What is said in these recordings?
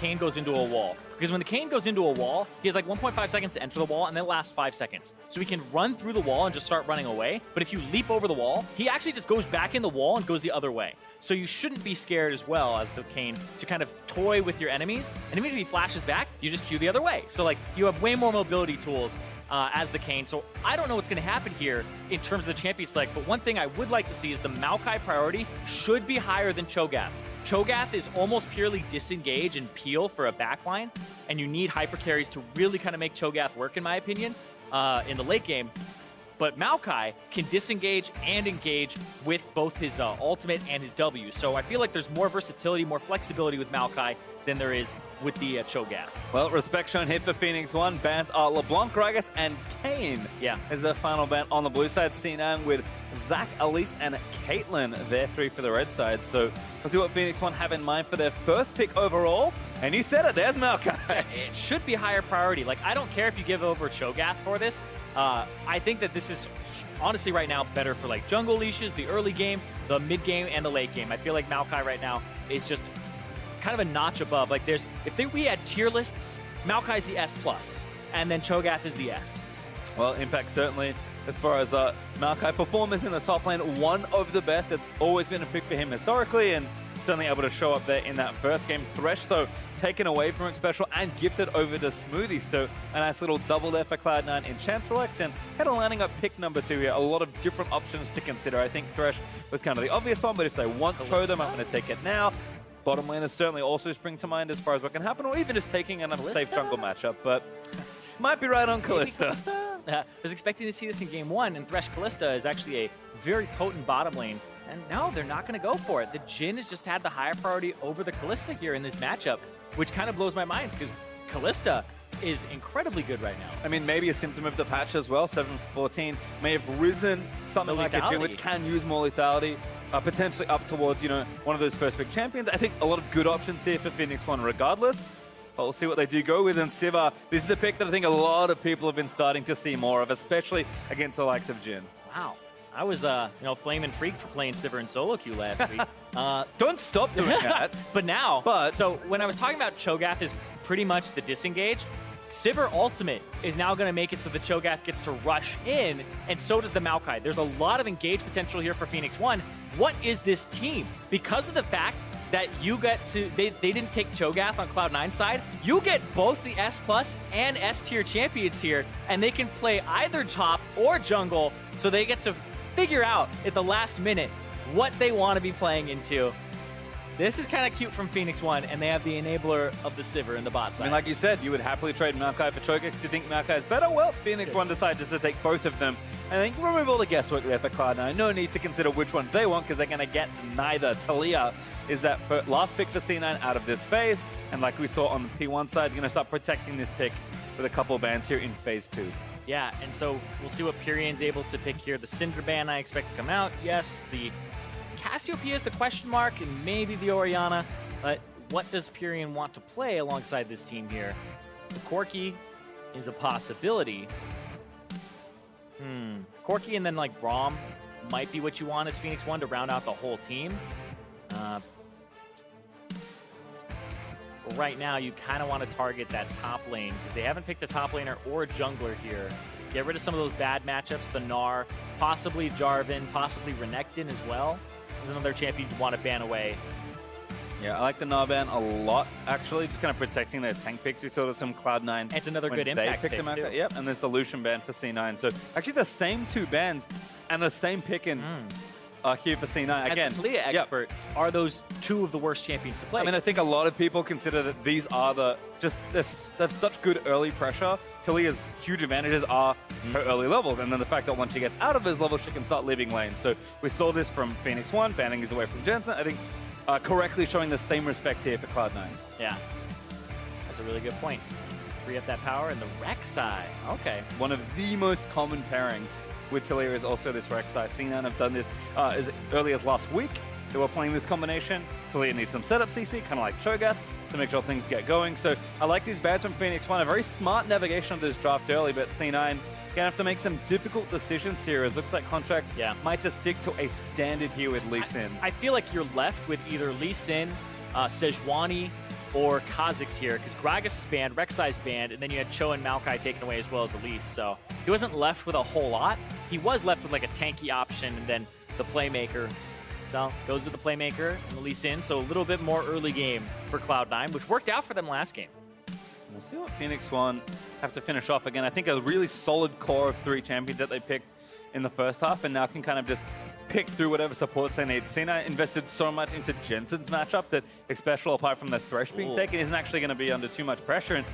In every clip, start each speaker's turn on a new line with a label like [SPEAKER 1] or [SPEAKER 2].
[SPEAKER 1] Kayn goes into a wall. Because when the Kayn goes into a wall, he has like 1.5 seconds to enter the wall, and then it lasts 5 seconds. So he can run through the wall and just start running away. But if you leap over the wall, he actually just goes back in the wall and goes the other way. So you shouldn't be scared as well as the Kayn to kind of toy with your enemies. And even if he flashes back, you just queue the other way. So like you have way more mobility tools as the Kayn. So I don't know what's going to happen here in terms of the champion select, but one thing I would like to see is the Maokai priority should be higher than Cho'Gath. Cho'Gath is almost purely disengage and peel for a backline, and you need hyper carries to really kind of make Cho'Gath work, in my opinion, in the late game. But Maokai can disengage and engage with both his ultimate and his W. So I feel like there's more versatility, more flexibility with Maokai than there is with the Cho'Gath.
[SPEAKER 2] Well, respect shown here for Phoenix1. Bans are LeBlanc, Gragas, and Kayn.
[SPEAKER 1] Yeah.
[SPEAKER 2] Is the final ban on the blue side. C9 with Zach, Elise, and Caitlyn. They're 3 for the red side. So we'll see what Phoenix1 have in mind for their first pick overall. And you said it, there's Maokai.
[SPEAKER 1] It should be higher priority. Like, I don't care if you give over Cho'Gath for this. I think that this is honestly right now better for like jungle leashes, the early game, the mid game, and the late game. I feel like Maokai right now is just kind of a notch above. Like we had tier lists, Maokai's the S+, and then Cho'Gath is the S.
[SPEAKER 2] Well, Impact certainly, as far as Maokai performance in the top lane, one of the best. It's always been a pick for him historically, and certainly able to show up there in that first game. Thresh, though, taken away from Rick Special and gifted over to Smoothie. So a nice little double there for Cloud9 in Champ Select, and kind of lining up pick number 2 here. A lot of different options to consider. I think Thresh was kind of the obvious one, but if they want to throw them, I'm going to take it now. Bottom laners certainly also spring to mind as far as what can happen, or even just taking another safe jungle matchup, but might be right on Kalista.
[SPEAKER 1] I was expecting to see this in game 1, and Thresh Kalista is actually a very potent bottom lane. And no, they're not going to go for it. The Jhin has just had the higher priority over the Kalista here in this matchup, which kind of blows my mind because Kalista is incredibly good right now.
[SPEAKER 2] I mean, maybe a symptom of the patch as well. 7-14 may have risen something like a Jhin, which can use more lethality, potentially up towards, you know, one of those first pick champions. I think a lot of good options here for Phoenix1 regardless. But we'll see what they do go with. And Sivir, this is a pick that I think a lot of people have been starting to see more of, especially against the likes of Jhin.
[SPEAKER 1] Wow. I was, flaming freak for playing Sivir in solo queue last week.
[SPEAKER 2] Don't stop doing that.
[SPEAKER 1] But now, so when I was talking about Cho'Gath is pretty much the disengage, Sivir Ultimate is now going to make it so the Cho'Gath gets to rush in, and so does the Maokai. There's a lot of engage potential here for Phoenix1. What is this team? Because of the fact that you get to, they didn't take Cho'Gath on Cloud9 side, you get both the S+ and S tier champions here, and they can play either top or jungle, so they get to figure out at the last minute what they want to be playing into. This is kind of cute from Phoenix1, and they have the enabler of the Sivir in the bot side.
[SPEAKER 2] I mean, like you said, you would happily trade Maokai for Cho'Gath. Do you think Maokai is better? Well, Phoenix1 decided just to take both of them. And I think remove all the guesswork there for Cloud9. No need to consider which one they want because they're going to get neither. Talia is that last pick for C9 out of this phase. And like we saw on the P1 side, you're going to start protecting this pick with a couple bans here in phase 2.
[SPEAKER 1] Yeah, and so we'll see what Pyrion's able to pick here. The Cinder ban I expect to come out. Yes, the Cassiopeia is the question mark, and maybe the Orianna. But what does Pyrion want to play alongside this team here? The Corki is a possibility. Corki and then like Braum might be what you want as Phoenix1 to round out the whole team. Right now, you kind of want to target that top lane. They haven't picked a top laner or a jungler here. Get rid of some of those bad matchups, the Gnar, possibly Jarvan, possibly Renekton as well. Is another champion you want to ban away.
[SPEAKER 2] Yeah, I like the Gnar ban a lot, actually. Just kind of protecting their tank picks. We saw some Cloud9.
[SPEAKER 1] It's another good impact pick, too.
[SPEAKER 2] Yep, and there's the Lucian ban for C9. So actually the same 2 bans and the same pick in here for C9. Again,
[SPEAKER 1] as a Talia expert, are those 2 of the worst champions to play?
[SPEAKER 2] I mean, I think a lot of people consider that these are they have such good early pressure. Talia's huge advantages are her early levels, and then the fact that once she gets out of his level, she can start leaving lanes. So we saw this from Phoenix1, banning his away from Jensen. I think correctly showing the same respect here for Cloud9.
[SPEAKER 1] Yeah, that's a really good point. Free up that power and the Rek'Sai. Okay.
[SPEAKER 2] One of the most common pairings with Talia is also this Rek'Sai. C9 have done this as early as last week. They were playing this combination. Talia needs some setup CC, kind of like Cho'Gath, to make sure things get going. So I like these bans from Phoenix1. A very smart navigation of this draft early, but C9 going to have to make some difficult decisions here. As looks like contracts might just stick to a standard here with Lee Sin.
[SPEAKER 1] I feel like you're left with either Lee Sin, Sejuani, or Kha'Zix here, because Gragas is banned, Rek'Sai's banned, and then you had Cho and Maokai taken away as well as Elise. So he wasn't left with a whole lot. He was left with like a tanky option and then the Playmaker. So goes with the Playmaker and Elise in. So a little bit more early game for Cloud9, which worked out for them last game.
[SPEAKER 2] We'll see what Phoenix1 have to finish off again. I think a really solid core of 3 champions that they picked in the first half, and now can kind of just pick through whatever supports they need. Cena invested so much into Jensen's matchup that especially apart from the Thresh being taken, isn't actually going to be under too much pressure. And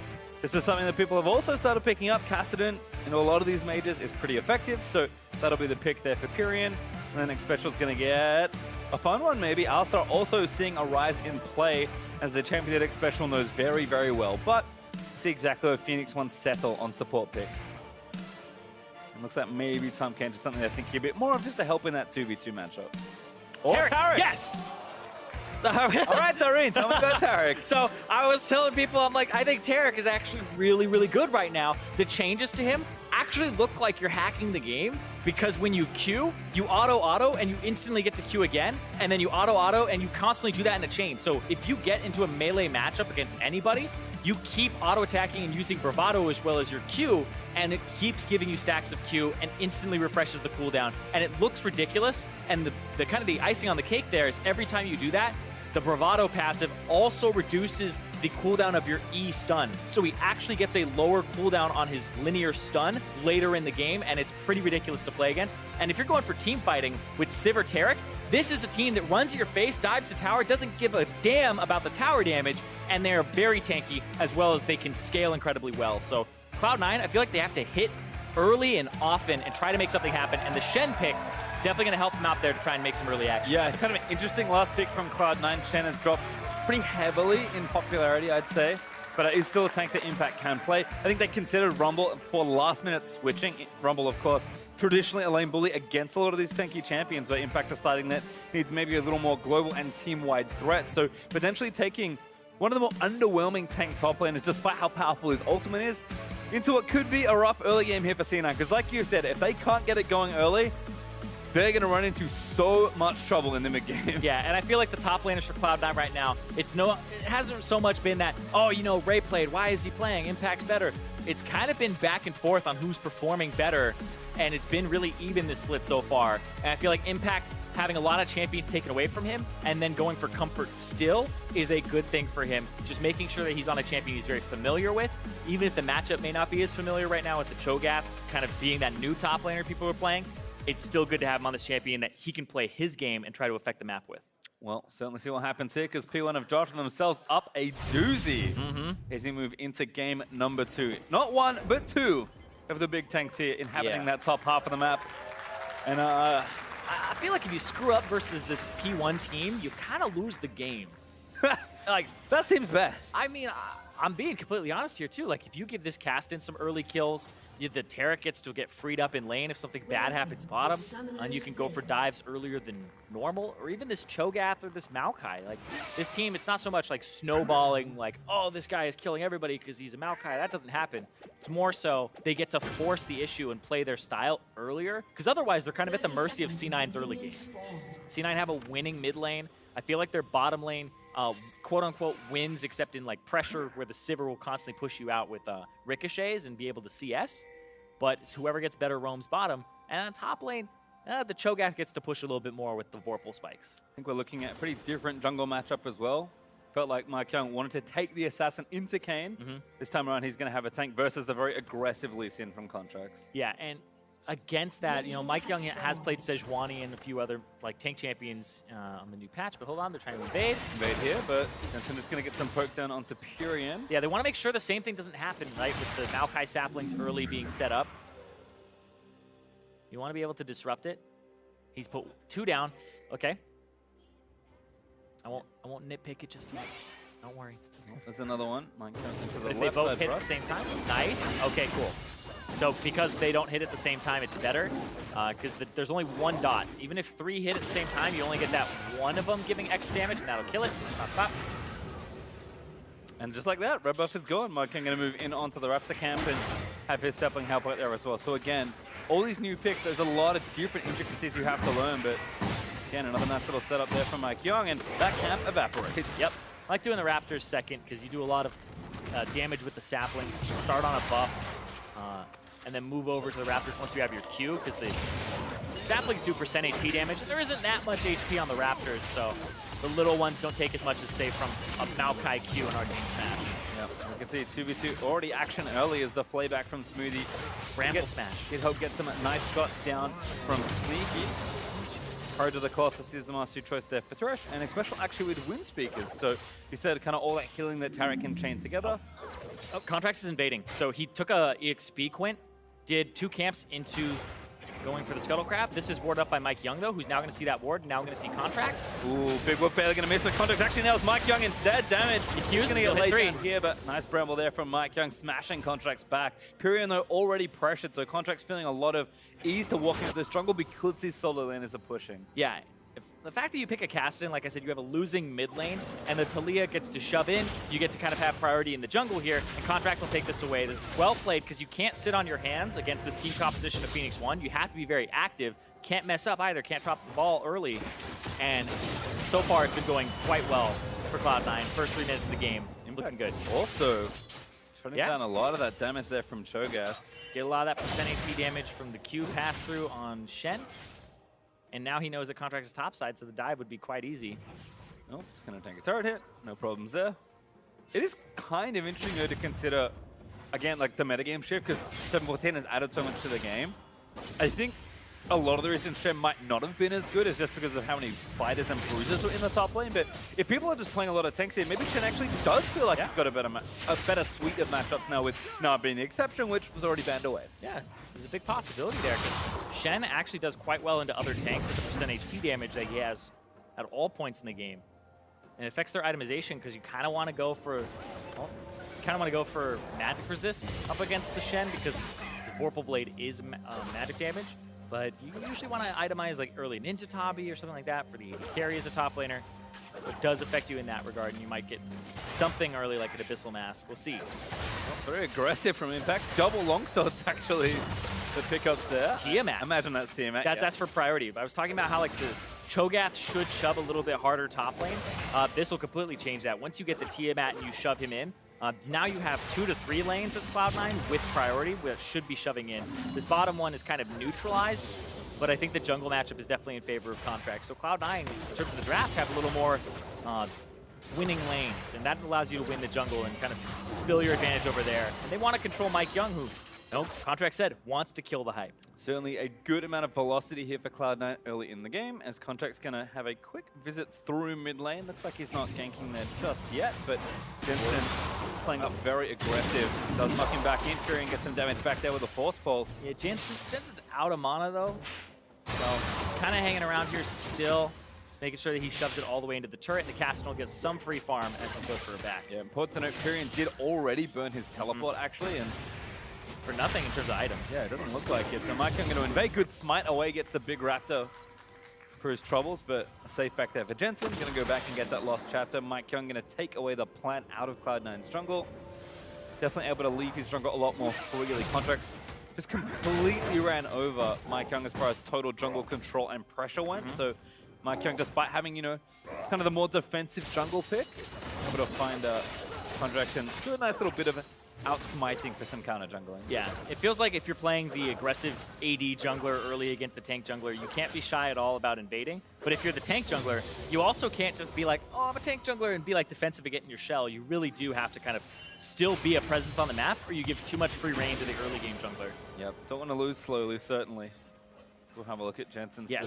[SPEAKER 2] this is something that people have also started picking up. Kassadin in a lot of these majors is pretty effective, so that'll be the pick there for Pyrian. And then Xpecial's going to get a fun one maybe. Alistar also seeing a rise in play as a champion that Xpecial knows very, very well. But see exactly where Phoenix1 settle on support picks. It looks like maybe Tom Kent is something they're thinking a bit more of, just to help in that 2v2 matchup. Or Tarek!
[SPEAKER 1] Yes!
[SPEAKER 2] All right, Tareen, tell me about Tarek.
[SPEAKER 1] So I was telling people, I'm like, I think Tarek is actually really, really good right now. The changes to him actually look like you're hacking the game, because when you Q, you auto, and you instantly get to Q again, and then you auto, and you constantly do that in a chain. So if you get into a melee matchup against anybody, you keep auto-attacking and using Bravado as well as your Q, and it keeps giving you stacks of Q and instantly refreshes the cooldown. And it looks ridiculous, and the kind of the icing on the cake there is every time you do that, the Bravado passive also reduces the cooldown of your E stun. So he actually gets a lower cooldown on his linear stun later in the game, and it's pretty ridiculous to play against. And if you're going for team fighting with Civ or Tarek, this is a team that runs at your face, dives the tower, doesn't give a damn about the tower damage, and they're very tanky, as well as they can scale incredibly well. So Cloud9, I feel like they have to hit early and often and try to make something happen, and the Shen pick is definitely going to help them out there to try and make some early action.
[SPEAKER 2] Yeah, kind of an interesting last pick from Cloud9. Shen has dropped pretty heavily in popularity, I'd say, but it is still a tank that Impact can play. I think they considered Rumble for last-minute switching. Rumble, of course, traditionally a lane bully against a lot of these tanky champions, but Impact deciding that needs maybe a little more global and team-wide threat. So potentially taking one of the more underwhelming tank top laners, despite how powerful his ultimate is, into what could be a rough early game here for C9. Because like you said, if they can't get it going early, they're going to run into so much trouble in the mid-game.
[SPEAKER 1] Yeah, and I feel like the top laners for Cloud9 right now, it hasn't so much been that, oh, you know, Ray played, why is he playing? Impact's better. It's kind of been back and forth on who's performing better, and it's been really even this split so far. And I feel like Impact having a lot of champions taken away from him and then going for comfort still is a good thing for him. Just making sure that he's on a champion he's very familiar with, even if the matchup may not be as familiar right now with the Cho'Gath kind of being that new top laner people are playing. It's still good to have him on this champion that he can play his game and try to affect the map with.
[SPEAKER 2] Well, certainly see what happens here, because P1 have drafted themselves up a doozy as they move into game number 2. Not one, but 2 of the big tanks here inhabiting that top half of the map. And
[SPEAKER 1] I feel like if you screw up versus this P1 team, you kind of lose the game. Like,
[SPEAKER 2] that seems bad.
[SPEAKER 1] I mean, I'm being completely honest here, too. Like, if you give this Kassadin some early kills, the Tarek gets to get freed up in lane if something bad happens bottom, and you can go for dives earlier than normal, or even this Cho'Gath or this Maokai. Like, this team, it's not so much like snowballing, like, oh, this guy is killing everybody because he's a Maokai. That doesn't happen. It's more so they get to force the issue and play their style earlier, because otherwise they're kind of at the mercy of C9's early game. C9 have a winning mid lane. I feel like their bottom lane, quote-unquote, wins, except in like pressure, where the Sivir will constantly push you out with ricochets and be able to CS. But it's whoever gets better roams bottom. And on top lane, the Cho'Gath gets to push a little bit more with the Vorpal spikes.
[SPEAKER 2] I think we're looking at a pretty different jungle matchup as well. Felt like Mike Young wanted to take the assassin into Kayn. This time around, he's going to have a tank versus the very aggressive Lee Sin from Contracts.
[SPEAKER 1] Yeah, and against that, you know, Mike Young has played Sejuani and a few other like tank champions on the new patch, but hold on, they're trying to invade.
[SPEAKER 2] Invade here, but Jensen is going to get some poke down onto Pyrian.
[SPEAKER 1] Yeah, they want to make sure the same thing doesn't happen, right, with the Maokai saplings early being set up. You want to be able to disrupt it. He's put 2 down. Okay. I won't nitpick it just yet. Don't worry.
[SPEAKER 2] There's another one. Mine comes into the
[SPEAKER 1] but if
[SPEAKER 2] left
[SPEAKER 1] they both
[SPEAKER 2] side
[SPEAKER 1] hit at the same time, nice. Okay, cool. So because they don't hit at the same time, it's better, because there's only 1 dot. Even if 3 hit at the same time, you only get that one of them giving extra damage, and that'll kill it. Pop, pop.
[SPEAKER 2] And just like that, red buff is gone. Markin going to move in onto the Raptor camp and have his sapling help out there as well. So again, all these new picks, there's a lot of different intricacies you have to learn, but again, another nice little setup there from Mike Young, and that camp evaporates.
[SPEAKER 1] Yep. I like doing the Raptors second because you do a lot of damage with the saplings. Start on a buff, and then move over to the Raptors once you have your Q, because the saplings do % HP damage, and there isn't that much HP on the Raptors, so the little ones don't take as much as, say, from a Maokai Q and Arcane Smash.
[SPEAKER 2] Yep, we can see 2v2 already action early as the flayback from Smoothie.
[SPEAKER 1] Bramble Smash.
[SPEAKER 2] He'd hope get some nice shots down from Sneaky. Prior to the Colossus is the master choice there for Thresh, and a special actually with Wind Speakers. So he said kind of all that healing that Tarek can chain together.
[SPEAKER 1] Oh, Contracts is invading. So he took a EXP Quint, did 2 camps into going for the Scuttle Crab. This is warded up by Mike Young, though, who's now going to see that ward. Now going to see Contracts.
[SPEAKER 2] Ooh, big whoop barely going to miss, but Contracts actually nails Mike Young instead. Damage.
[SPEAKER 1] He's
[SPEAKER 2] going to get laid down here, but nice bramble there from Mike Young, smashing Contracts back. Pyrion, though, already pressured, so Contracts feeling a lot of ease to walking at this jungle because these solo laners are pushing.
[SPEAKER 1] Yeah. The fact that you pick a Kassadin, like I said, you have a losing mid lane, and the Talia gets to shove in, you get to kind of have priority in the jungle here, and Contracts will take this away. This is well played, because you can't sit on your hands against this team composition of Phoenix1. You have to be very active. Can't mess up either. Can't drop the ball early. And so far, it's been going quite well for Cloud9. First 3 minutes of the game, looking good.
[SPEAKER 2] Also, shutting down a lot of that damage there from Cho'Gath.
[SPEAKER 1] Get a lot of that % HP damage from the Q pass-through on Shen. And now he knows that Contracts is topside, so the dive would be quite easy.
[SPEAKER 2] Nope, just going to tank a turret hit. No problems there. It is kind of interesting, though, to consider, again, like the metagame shift, because 714 has added so much to the game. I think a lot of the reason Shen might not have been as good is just because of how many fighters and bruisers were in the top lane. But if people are just playing a lot of tanks here, maybe Shen actually does feel like he's got a better suite of matchups now, with not being the exception, which was already banned away.
[SPEAKER 1] Yeah, there's a big possibility there, because Shen actually does quite well into other tanks with the % HP damage that he has at all points in the game. And it affects their itemization, because you kind of want to go for, well, magic resist up against the Shen, because the Vorpal Blade is magic damage. But you usually want to itemize like early Ninja Tabi or something like that for the carry as a top laner. It does affect you in that regard, and you might get something early like an Abyssal Mask. We'll see.
[SPEAKER 2] Well, very aggressive from Impact. Double longswords, actually, the pickups there.
[SPEAKER 1] Tiamat.
[SPEAKER 2] Imagine that's Tiamat.
[SPEAKER 1] That's for priority. I was talking about how like the Cho'Gath should shove a little bit harder top lane. This will completely change that. Once you get the Tiamat and you shove him in, now you have 2 to 3 lanes as Cloud9 with priority, which should be shoving in. This bottom one is kind of neutralized, but I think the jungle matchup is definitely in favor of Contracts. So Cloud9, in terms of the draft, have a little more winning lanes, and that allows you to win the jungle and kind of spill your advantage over there. And they want to control Mike Young, who, Contract said, wants to kill the hype.
[SPEAKER 2] Certainly a good amount of velocity here for Cloud9 early in the game, as Contract's going to have a quick visit through mid lane. Looks like he's not ganking there just yet, but Jensen playing up very aggressive. Does knock him back in, Fury, and get some damage back there with a Force Pulse.
[SPEAKER 1] Yeah, Jensen's out of mana, though. So kind of hanging around here still, making sure that he shoves it all the way into the turret, and the Kassadin will get some free farm as he goes for a back.
[SPEAKER 2] Yeah, important to note, Tyrion did already burn his teleport, actually, and
[SPEAKER 1] for nothing in terms of items.
[SPEAKER 2] Yeah, it doesn't look like it. So Mike Young going to invade. Good smite away, gets the big raptor for his troubles, but a safe back there for Jensen. Going to go back and get that lost chapter. Mike Young going to take away the plant out of Cloud9's jungle. Definitely able to leave his jungle a lot more freely. Contracts just completely ran over Mike Young as far as total jungle control and pressure went. So Mike Young, despite having, kind of the more defensive jungle pick, able to find Contracts and do a nice little bit of outsmiting for some counter jungling. Yeah,
[SPEAKER 1] it feels like if you're playing the aggressive AD jungler early against the tank jungler, you can't be shy at all about invading. But if you're the tank jungler, you also can't just be like, oh, I'm a tank jungler, and be like defensive and get in your shell. You really do have to kind of still be a presence on the map, or you give too much free reign to the early game jungler.
[SPEAKER 2] Yep, don't want to lose slowly, certainly. So we'll have a look at Jensen's.
[SPEAKER 1] Yeah,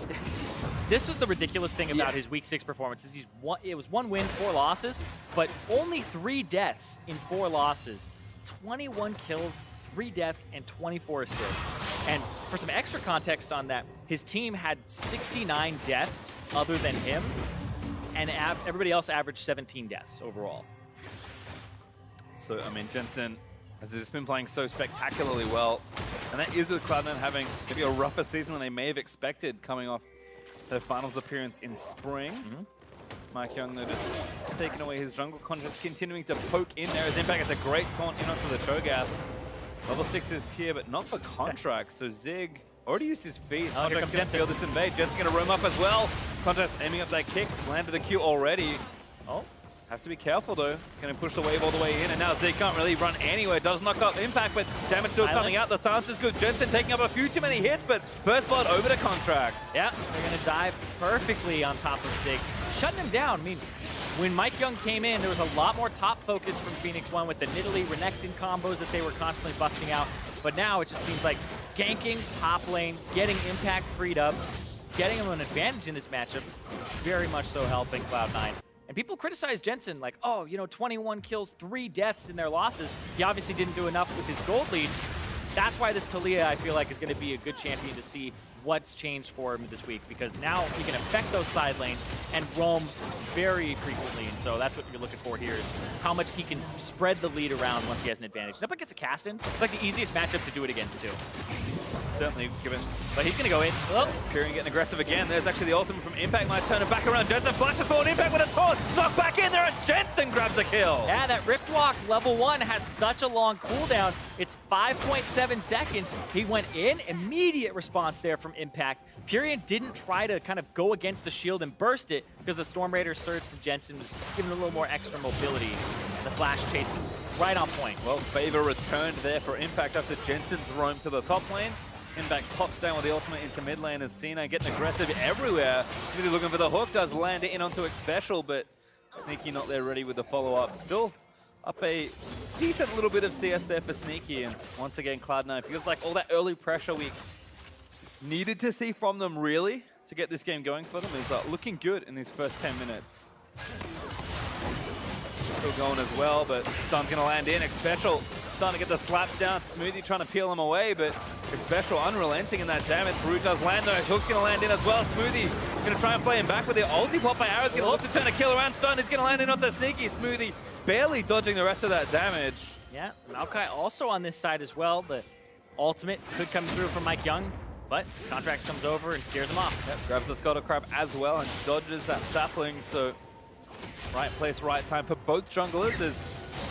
[SPEAKER 1] this was the ridiculous thing about his Week 6 performances. It was 1 win, 4 losses, but only 3 deaths in 4 losses. 21 kills, 3 deaths, and 24 assists. And for some extra context on that, his team had 69 deaths other than him, and everybody else averaged 17 deaths overall.
[SPEAKER 2] So, I mean, Jensen has just been playing so spectacularly well, and that is with Cloud9 having maybe a rougher season than they may have expected coming off their finals appearance in spring. Mike Young, though, just taking away his jungle contract, continuing to poke in there. His Impact gets a great taunt in onto the Cho'Gath. Level 6 is here, but not for Contract. So Zig already used his feet. Contract's going to feel this invade. Jensen's going to roam up as well. Contract aiming up that kick, landed the Q already.
[SPEAKER 1] Oh,
[SPEAKER 2] Have to be careful though. Going to push the wave all the way in, and now Zig can't really run anywhere. Does knock up Impact, but damage still coming out. The silence is good. Jensen taking up a few too many hits, but Burst Blood over to Contracts.
[SPEAKER 1] Yeah, they're going to dive perfectly on top of Zig, shutting him down. I mean, when Mike Young came in, there was a lot more top focus from Phoenix1 with the Nidalee Renekton combos that they were constantly busting out. But now it just seems like ganking top lane, getting Impact freed up, getting him an advantage in this matchup is very much so helping Cloud9. And people criticize Jensen like, oh, you know, 21 kills, 3 deaths in their losses. He obviously didn't do enough with his gold lead. That's why this Taliyah, I feel like, is going to be a good champion to see what's changed for him this week, because now he can affect those side lanes and roam very frequently. And so that's what you're looking for here, is how much he can spread the lead around once he has an advantage. And up against a Caston, it's like the easiest matchup to do it against, too.
[SPEAKER 2] Certainly given.
[SPEAKER 1] But he's going to go in. Oh.
[SPEAKER 2] Pyrion getting aggressive again. There's actually the ultimate from Impact. Might turn it back around. Jensen flashes forward. Impact with a taunt. Knock back in there, and Jensen grabs a kill.
[SPEAKER 1] Yeah, that Rift Walk level 1 has such a long cooldown. It's 5.7 seconds. He went in. Immediate response there from Impact. Pyrion didn't try to kind of go against the shield and burst it, because the Storm Raider surge from Jensen was giving a little more extra mobility. And the flash chase was right on point.
[SPEAKER 2] Well, favor returned there for Impact after Jensen's roam to the top lane. Impact pops down with the ultimate into mid lane as Cena getting aggressive everywhere. Really looking for the hook, does land it in onto X Special, but Sneaky not there ready with the follow-up. Still up a decent little bit of CS there for Sneaky, and once again Cloud9 feels like all that early pressure we needed to see from them really to get this game going for them is looking good in these first 10 minutes. Still going as well, but Stun's going to land in. X Special starting to get the slaps down. Smoothie trying to peel him away, but X Special unrelenting in that damage. Brute does land though. Hook's going to land in as well. Smoothie going to try and play him back with the ulti pop by Arrow's going to look to turn a kill around. Stun is going to land in onto Sneaky. Smoothie barely dodging the rest of that damage.
[SPEAKER 1] Yeah, Maokai also on this side as well. The ultimate could come through from Mike Young, but Contracts comes over and scares him off.
[SPEAKER 2] Yep, grabs the Scuttle Crab as well and dodges that sapling, so right place, right time for both junglers as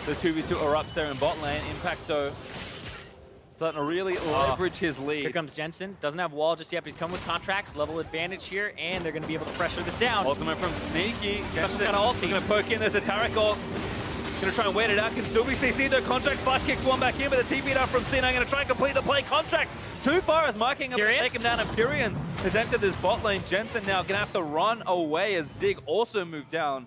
[SPEAKER 2] the 2v2 erupts there in bot lane. Impact though starting to really leverage his lead.
[SPEAKER 1] Here comes Jensen, doesn't have wall just yet, but he's coming with Contracts, level advantage here, and they're going to be able to pressure this down.
[SPEAKER 2] Ultimate from Sneaky.
[SPEAKER 1] Jensen's got an ulti.
[SPEAKER 2] Going to poke in, there's a Taric ult. Going to try and wait it out, can still be CC'd though. Contracts flash kicks one back in, but the TP down from Cena. Going to try and complete the play. Contract too far as marking him to take him down, and Pyrion has entered this bot lane. Jensen now going to have to run away as Zig also moved down.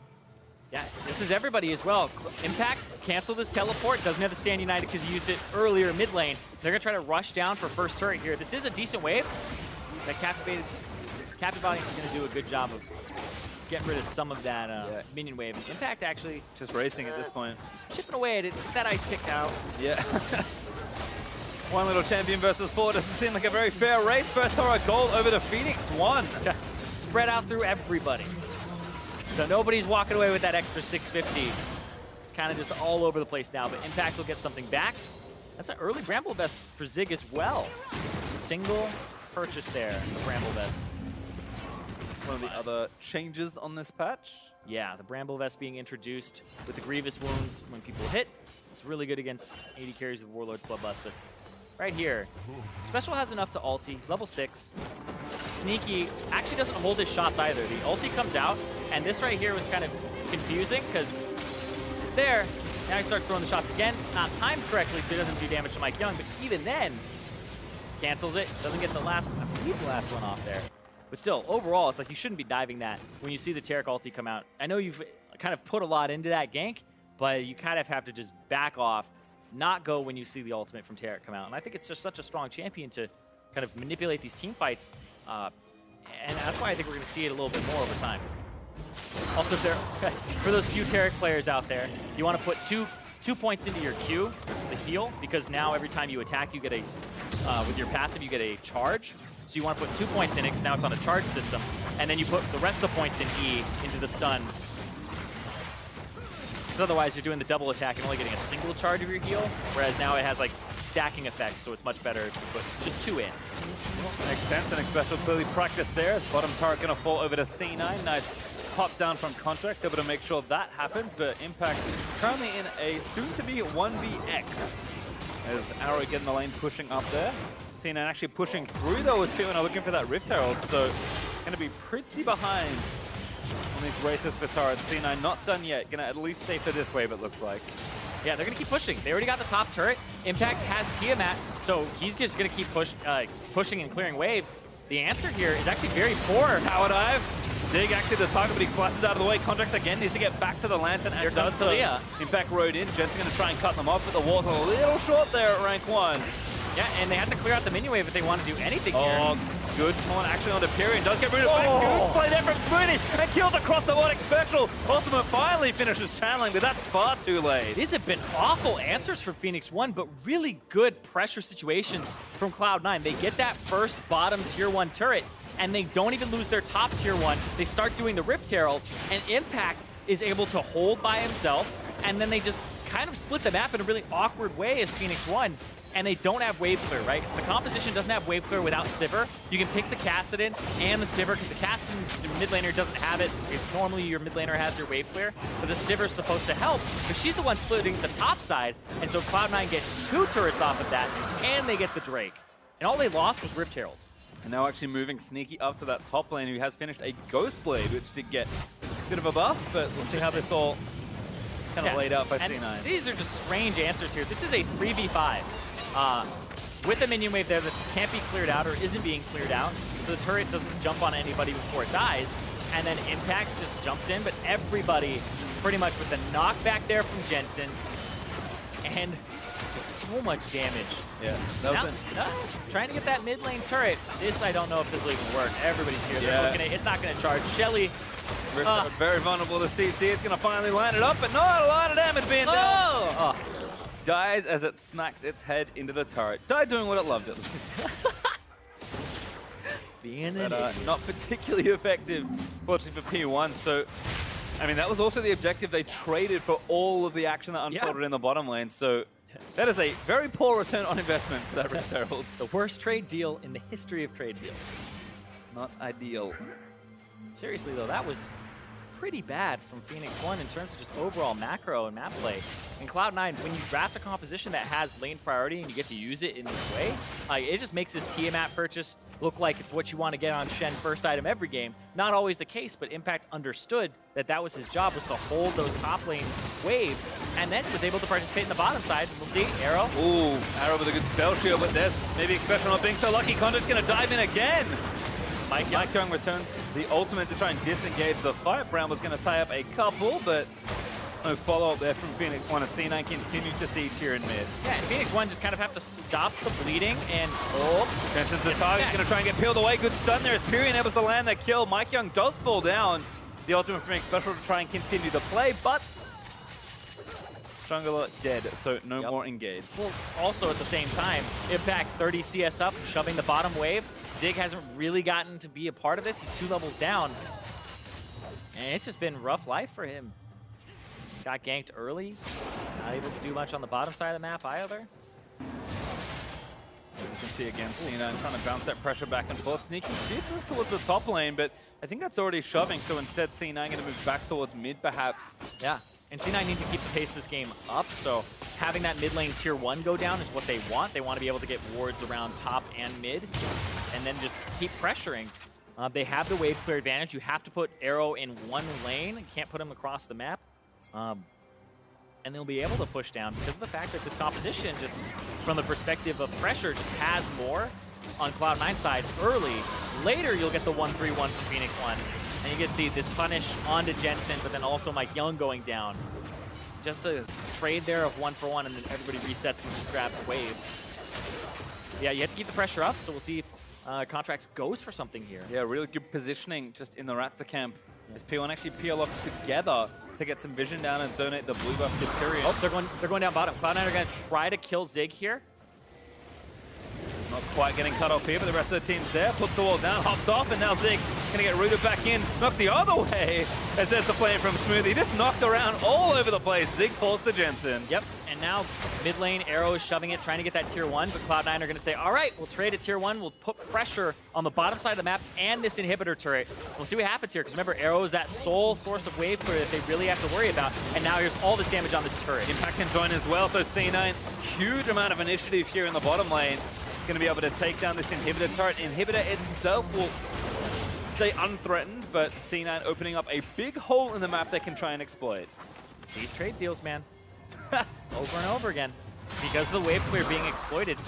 [SPEAKER 1] Yeah, this is everybody as well. Impact canceled his teleport, doesn't have the Stand United because he used it earlier mid lane. They're going to try to rush down for first turret here. This is a decent wave. That Captain Valiant is going to do a good job of getting rid of some of that minion wave. Impact actually
[SPEAKER 2] just racing at this point.
[SPEAKER 1] Chipping away at it. That ice picked out.
[SPEAKER 2] Yeah. One little champion versus 4 doesn't seem like a very fair race. First Toro gold over to Phoenix1.
[SPEAKER 1] Spread out through everybody. So nobody's walking away with that extra 650. It's kind of just all over the place now, but Impact will get something back. That's an early Bramble Vest for Zig as well. Single purchase there, Bramble Vest.
[SPEAKER 2] One of the other changes on this patch.
[SPEAKER 1] Yeah, the Bramble Vest being introduced with the Grievous wounds when people hit. It's really good against AD carries with Warlord's Bloodlust, but right here, Special has enough to ulti. He's level 6. Sneaky actually doesn't hold his shots either. The ulti comes out, and this right here was kind of confusing because it's there. Now he starts throwing the shots again. Not timed correctly, so he doesn't do damage to Mike Young, but even then, cancels it. Doesn't get the last, I believe the last one off there. But still, overall, it's like you shouldn't be diving that when you see the Taric ulti come out. I know you've kind of put a lot into that gank, but you kind of have to just back off, not go when you see the ultimate from Taric come out. And I think it's just such a strong champion to kind of manipulate these team fights. And that's why I think we're going to see it a little bit more over time. Also, if for those few Taric players out there, you want to put two points into your Q, the heal, because now every time you attack, you get a, with your passive, you get a charge. So you want to put 2 points in it, because now it's on a charge system. And then you put the rest of the points in E into the stun. Because otherwise, you're doing the double attack and only getting a single charge of your heal, whereas now it has like stacking effects, so it's much better to put just 2 in.
[SPEAKER 2] Makes sense, and Special clearly practice there. Bottom turret going to fall over to C9. Nice pop down from Contracts, able to make sure that happens, but Impact currently in a soon-to-be 1vx. As Arrow getting the lane pushing up there. C9 actually pushing through though as P1 are looking for that Rift Herald, so going to be pretty behind on these races for turrets. C9 not done yet. Gonna at least stay for this wave, it looks like.
[SPEAKER 1] Yeah, they're going to keep pushing. They already got the top turret. Impact has Tiamat, so he's just going to keep pushing and clearing waves. The answer here is actually very poor.
[SPEAKER 2] Tower dive. Zig actually the target, but he flashes out of the way. Contracts again needs to get back to the lantern and
[SPEAKER 1] Here
[SPEAKER 2] does
[SPEAKER 1] comes
[SPEAKER 2] so.
[SPEAKER 1] Talia.
[SPEAKER 2] In fact, rode in. Jensen's going to try and cut them off, but the wall's a little short there at rank 1.
[SPEAKER 1] Yeah, and they have to clear out the minion wave if they want to do anything here.
[SPEAKER 2] Oh, good one actually onto Pyrian. Does get rid of it. Good play there from Smoothie and kills across the Warwick special. Ultimate finally finishes channeling, but that's far too late.
[SPEAKER 1] These have been awful answers from Phoenix1, but really good pressure situations from Cloud9. They get that first bottom tier 1 turret, and they don't even lose their top tier 1. They start doing the Rift Herald, and Impact is able to hold by himself, and then they just kind of split the map in a really awkward way as Phoenix1. And they don't have wave clear, right? The composition doesn't have wave clear without Sivir. You can pick the Kassadin and the Sivir, because the Kassadin mid laner doesn't have it. Normally your mid laner has your wave clear, but the Sivir's supposed to help, but she's the one splitting the top side, and so Cloud9 get 2 turrets off of that, and they get the Drake. And all they lost was Rift Herald.
[SPEAKER 2] And now actually moving Sneaky up to that top lane, who has finished a Ghost Blade, which did get a bit of a buff, but we'll see how this all kind of laid out by C9.
[SPEAKER 1] These are just strange answers here. This is a 3v5. With a minion wave there that can't be cleared out or isn't being cleared out, so the turret doesn't jump on anybody before it dies, and then Impact just jumps in, but everybody pretty much with the knockback there from Jensen, and just so much damage.
[SPEAKER 2] Yeah.
[SPEAKER 1] Now, trying to get that mid lane turret. This, I don't know if this will even work. Everybody's here. They're looking at it. It's not going to charge. Shelly.
[SPEAKER 2] Very vulnerable to CC. It's going to finally line it up, but not a lot of damage being dealt. Dies as it smacks its head into the turret. Died doing what it loved at least.
[SPEAKER 1] Being an
[SPEAKER 2] But not particularly effective, fortunately for P1. So, I mean, that was also the objective. They traded for all of the action that unfolded in the bottom lane. So that is a very poor return on investment for that Rift Herald.
[SPEAKER 1] The worst trade deal in the history of trade deals.
[SPEAKER 2] Not ideal.
[SPEAKER 1] Seriously, though, that was pretty bad from Phoenix1 in terms of just overall macro and map play. In Cloud9, when you draft a composition that has lane priority and you get to use it in this way, it just makes this Tiamat purchase look like it's what you want to get on Shen first item every game. Not always the case, but Impact understood that that was his job, was to hold those top lane waves, and then was able to participate in the bottom side. We'll see, Arrow.
[SPEAKER 2] Ooh, Arrow with a good spell shield, but this maybe Expression not being so lucky. Conduit's going to dive in again. Mike Young returns the ultimate to try and disengage the fight. Brown was going to tie up a couple, but no follow-up there from Phoenix1 as C9 continue to see tier in mid.
[SPEAKER 1] Yeah, and Phoenix1 just kind of have to stop the bleeding, and
[SPEAKER 2] Jensen's the target, going to try and get peeled away. Good stun there as Pyrian able to land that kill. Mike Young does fall down. The ultimate from Special to try and continue the play, but Jungler dead, so no more engaged.
[SPEAKER 1] Well, also at the same time, Impact 30 CS up, shoving the bottom wave. Zig hasn't really gotten to be a part of this. He's 2 levels down. And it's just been rough life for him. Got ganked early. Not able to do much on the bottom side of the map either.
[SPEAKER 2] You can see again, C9 trying to bounce that pressure back and forth. Sneaky did move towards the top lane, but I think that's already shoving, so instead C9 going to move back towards mid perhaps.
[SPEAKER 1] Yeah. And C9 need to keep the pace of this game up, so having that mid lane tier 1 go down is what they want. They want to be able to get wards around top and mid, and then just keep pressuring. They have the wave clear advantage. You have to put Arrow in one lane. You can't put him across the map. And they'll be able to push down because of the fact that this composition, just from the perspective of pressure, just has more on Cloud9 side early. Later, you'll get the 1-3-1 for Phoenix1. And you can see this punish onto Jensen, but then also Mike Young going down. Just a trade there of 1-for-1, and then everybody resets and just grabs waves. Yeah, you have to keep the pressure up, so we'll see if Contracts goes for something here.
[SPEAKER 2] Yeah, really good positioning just in the Raptor camp. As P1 actually peel off together to get some vision down and donate the blue buff to Pyrian.
[SPEAKER 1] Oh, they're going down bottom. Cloud9 are going to try to kill Zig here.
[SPEAKER 2] Not quite getting cut off here, but the rest of the team's there. Puts the wall down, hops off, and now Zig going to get rooted back in. Knocked the other way as there's the flame from Smoothie. Just knocked around all over the place. Zig falls to Jensen.
[SPEAKER 1] Yep, and now mid lane, Arrow is shoving it, trying to get that tier 1, but Cloud9 are going to say, all right, we'll trade at tier 1. We'll put pressure on the bottom side of the map and this inhibitor turret. We'll see what happens here, because remember, Arrow is that sole source of wave clear that they really have to worry about, and now here's all this damage on this turret.
[SPEAKER 2] Impact can join as well, so C9, huge amount of initiative here in the bottom lane. Going to be able to take down this inhibitor turret. Inhibitor itself will stay unthreatened, but C9 opening up a big hole in the map they can try and exploit.
[SPEAKER 1] These trade deals, man. Over and over again. Because of the wave clear being exploited,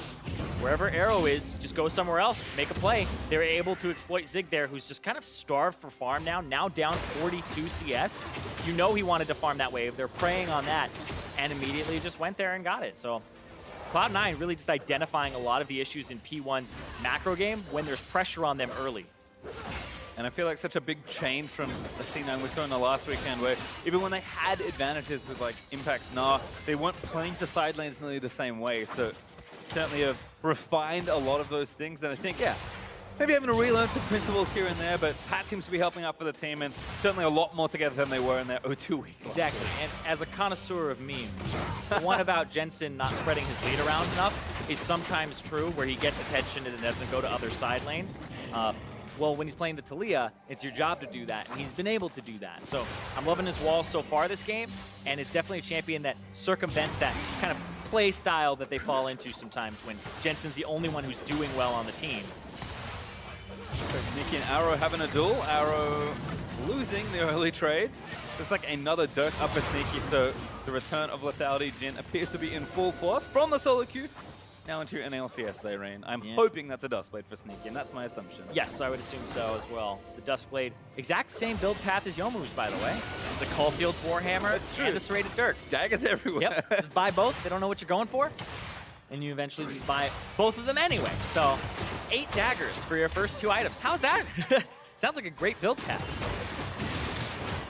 [SPEAKER 1] wherever Arrow is, just go somewhere else, make a play. They were able to exploit Zig there, who's just kind of starved for farm now down 42 CS. You know he wanted to farm that wave. They're preying on that, and immediately just went there and got it. So Cloud9 really just identifying a lot of the issues in P1's macro game when there's pressure on them early.
[SPEAKER 2] And I feel like such a big change from the C9 we saw in the last weekend, where even when they had advantages with like impacts, they weren't playing to side lanes nearly the same way. So certainly have refined a lot of those things. And I think, yeah, maybe having to relearn some principles here and there, but Pat seems to be helping out for the team, and certainly a lot more together than they were in their O2 week.
[SPEAKER 1] Exactly. And as a connoisseur of memes, the one about Jensen not spreading his lead around enough is sometimes true, where he gets attention and it doesn't go to other side lanes. Well, when he's playing the Taliyah, it's your job to do that, and he's been able to do that. So I'm loving his wall so far this game, and it's definitely a champion that circumvents that kind of play style that they fall into sometimes when Jensen's the only one who's doing well on the team.
[SPEAKER 2] So Sneaky and Arrow having a duel. Arrow losing the early trades. Looks like another Dirk up for Sneaky, so the return of Lethality Jin appears to be in full force from the solo queue. Now into an LCS Siren. I'm hoping that's a Dustblade for Sneaky, and that's my assumption.
[SPEAKER 1] Yes, I would assume so as well. The Dustblade, exact same build path as Youmuu's, by the way. It's a Caulfield's Warhammer and a Serrated Dirk.
[SPEAKER 2] Daggers everywhere.
[SPEAKER 1] Yep, just buy both. They don't know what you're going for. And you eventually just buy both of them anyway. So 8 daggers for your first 2 items. How's that? Sounds like a great build path.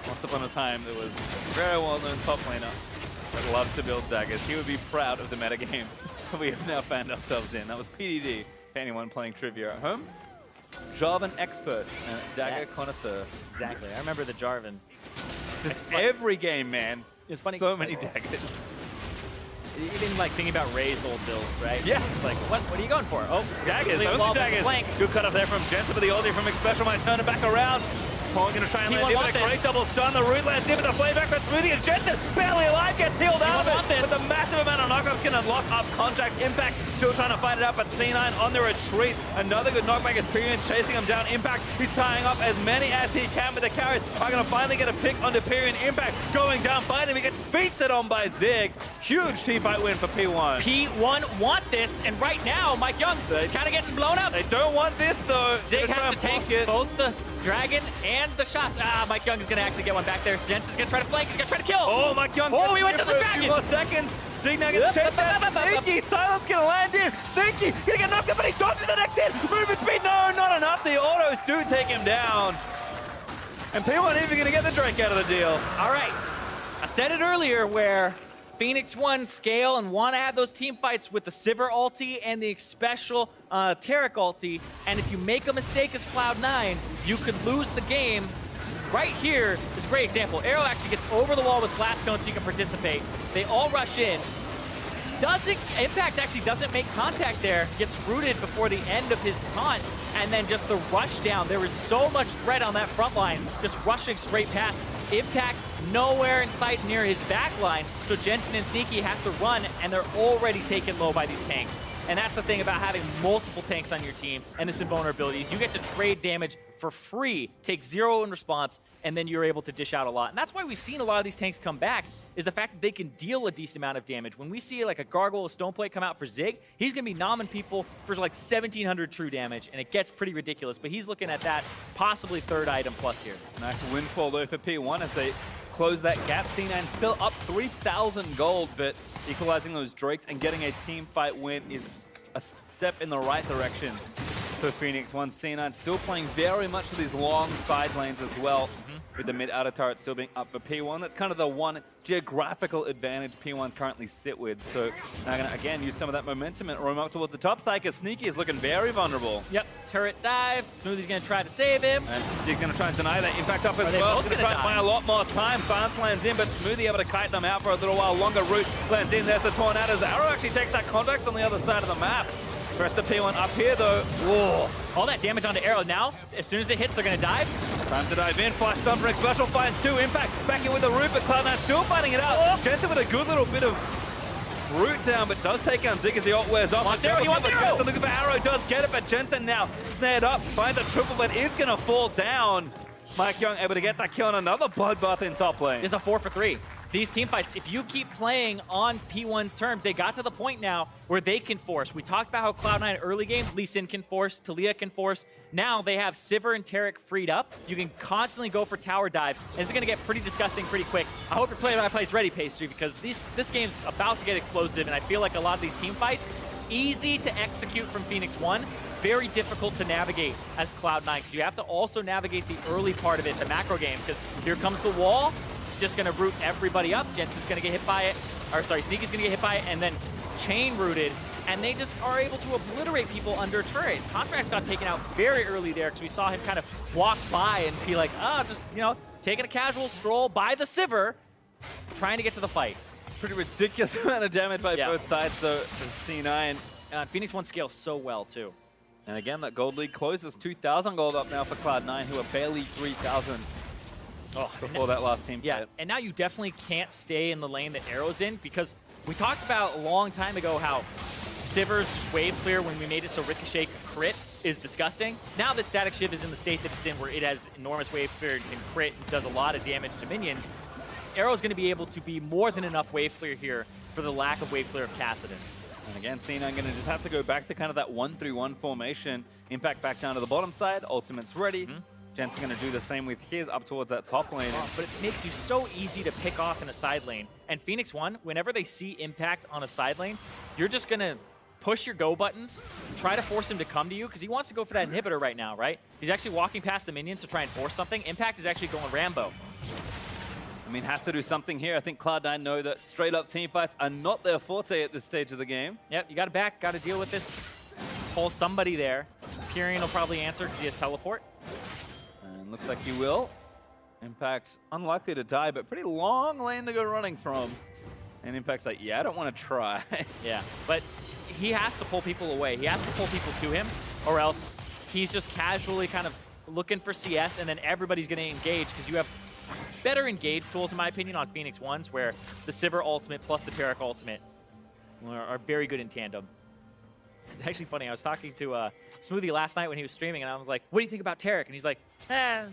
[SPEAKER 2] Once upon a time, there was a very well-known top laner that loved to build daggers. He would be proud of the metagame we have now found ourselves in. That was PDD, for anyone playing trivia at home. Jarvan expert and dagger connoisseur.
[SPEAKER 1] Exactly. I remember the Jarvan.
[SPEAKER 2] Just every game, man.
[SPEAKER 1] It's funny.
[SPEAKER 2] So many daggers.
[SPEAKER 1] Even like thinking about Ray's old builds, right?
[SPEAKER 2] Yeah.
[SPEAKER 1] It's like, what are you going for? Oh,
[SPEAKER 2] daggers. Only daggers.
[SPEAKER 1] Flank.
[SPEAKER 2] Good cut off there from Jensen, but the oldie from Special might turn it back around. Torn gonna try and land in with a great double stun. The root lands in with the playback, but Smoothie as Jensen barely alive, gets healed out of it. With a massive amount of knockouts, gonna lock up Contact. Impact still trying to fight it out, but C9 on the retreat. Another good knockback as Pyrian's chasing him down. Impact, he's tying up as many as he can, but the carries are gonna finally get a pick onto Pyrian. Impact going down, finally he gets feasted on by Zig. Huge team fight win for P1.
[SPEAKER 1] P1 want this, and right now, Mike Young is kind of getting blown up.
[SPEAKER 2] They don't want this though.
[SPEAKER 1] Zig has to tank both the Dragon and the shots. Mike Young is going to actually get one back there. Jensen's going to try to flank. He's going to try to kill.
[SPEAKER 2] Oh, Mike Young.
[SPEAKER 1] Oh, he went to the Dragon.
[SPEAKER 2] A few more seconds. Zig now gets chased out. Sneaky. Silence going to land in. Sneaky going to get knocked up, but he dodges the next hit. Movement speed. No, not enough. The autos do take him down. And P1 even going to get the Drake out of the deal.
[SPEAKER 1] All right. I said it earlier where Phoenix1 scale and want to have those team fights with the Sivir ulti and the special Taric ulti. And if you make a mistake as Cloud9, you could lose the game. Right here is a great example. Arrow actually gets over the wall with Glass Cone so you can participate. They all rush in. Impact actually doesn't make contact there. Gets rooted before the end of his taunt. And then just the rush down. There was so much threat on that front line, just rushing straight past. Impact nowhere in sight near his back line. So Jensen and Sneaky have to run, and they're already taken low by these tanks. And that's the thing about having multiple tanks on your team and this invulnerability is you get to trade damage for free, take 0 in response, and then you're able to dish out a lot. And that's why we've seen a lot of these tanks come back, is the fact that they can deal a decent amount of damage. When we see like a Gargoyle or Stoneplate come out for Zig, he's going to be nomming people for like 1,700 true damage, and it gets pretty ridiculous. But he's looking at that possibly 3rd item plus here.
[SPEAKER 2] Nice windfall though for P1 as they close that gap. C9 still up 3,000 gold, but equalizing those Drakes and getting a team fight win is a step in the right direction for Phoenix1. C9 still playing very much for these long side lanes as well, with the mid-outer turret still being up for P1. That's kind of the one geographical advantage P1 currently sit with. So now going to, again, use some of that momentum and roam up towards the top side because Sneaky is looking very vulnerable.
[SPEAKER 1] Yep, turret dive. Smoothie's going to try to save him.
[SPEAKER 2] And Zig's going to try and deny that impact up as well. Going to try and buy a lot more time. Silence lands in, but Smoothie able to kite them out for a little while longer. Root lands in. There's the Tornadoes. Arrow actually takes that contact on the other side of the map. Rest of P1 up here, though. Whoa.
[SPEAKER 1] All that damage onto Arrow now. As soon as it hits, they're going to dive.
[SPEAKER 2] Time to dive in. Flash stun for Special finds 2. Impact back in with the root, but Cloud9 still fighting it out. Jensen with a good little bit of Brute down, but does take down Zig as the ult wears off.
[SPEAKER 1] Wants Arrow, he wants Arrow!
[SPEAKER 2] Look at the Arrow, does get it, but Jensen now snared up, finds a triple, but is going to fall down. Mike Young able to get that kill on another bloodbath in top lane.
[SPEAKER 1] There's a 4 for 3. These team fights, if you keep playing on P1's terms, they got to the point now where they can force. We talked about how Cloud9 early game, Lee Sin can force, Talia can force. Now they have Sivir and Taric freed up. You can constantly go for tower dives. And this is going to get pretty disgusting pretty quick. I hope your play-by-play is ready, Pastry, because this game's about to get explosive, and I feel like a lot of these team fights, easy to execute from Phoenix1, very difficult to navigate as Cloud9, because you have to also navigate the early part of it, the macro game, because here comes the wall. It's just going to root everybody up. Jensen's going to get hit by it, or sorry, Sneaky's going to get hit by it, and then chain rooted, and they just are able to obliterate people under turret. Contracts got taken out very early there, because we saw him kind of walk by and be like, just, you know, taking a casual stroll by the Sivir, trying to get to the fight.
[SPEAKER 2] Pretty ridiculous amount of damage by both sides, though, for C9.
[SPEAKER 1] Phoenix1 scales so well, too.
[SPEAKER 2] And again, that gold lead closes. 2,000 gold up now for Cloud9, who are barely 3,000 before that last team
[SPEAKER 1] Yeah,
[SPEAKER 2] pit.
[SPEAKER 1] and now you definitely can't stay in the lane that Arrow's in, because we talked about a long time ago how Sivir's just wave clear when we made it so Ricochet could crit is disgusting. Now that Static Shiv is in the state that it's in, where it has enormous wave clear and can crit and does a lot of damage to minions, Arrow's going to be able to be more than enough wave clear here for the lack of wave clear of Kassadin.
[SPEAKER 2] And again, C9 going to just have to go back to kind of that 1-3-1 formation. Impact back down to the bottom side. Ultimate's ready. Jensen going to do the same with his up towards that top lane.
[SPEAKER 1] But it makes you so easy to pick off in a side lane. And Phoenix1, whenever they see Impact on a side lane, you're just going to push your go buttons, try to force him to come to you, because he wants to go for that inhibitor right now, right? He's actually walking past the minions to try and force something. Impact is actually going Rambo.
[SPEAKER 2] I mean, has to do something here. I think Cloud9 know that straight-up team fights are not their forte at this stage of the game.
[SPEAKER 1] Yep, you got to back, got to deal with this whole somebody there. Pyrion will probably answer because he has teleport.
[SPEAKER 2] And looks like he will. Impact unlikely to die, but pretty long lane to go running from. And Impact's like, yeah, I don't want to try.
[SPEAKER 1] Yeah, but he has to pull people away. He has to pull people to him, or else he's just casually kind of looking for CS, and then everybody's going to engage, because you have better engage tools, in my opinion, on Phoenix1's, where the Sivir ultimate plus the Taric ultimate are very good in tandem. It's actually funny. I was talking to Smoothie last night when he was streaming, and I was like, what do you think about Taric? And he's like, I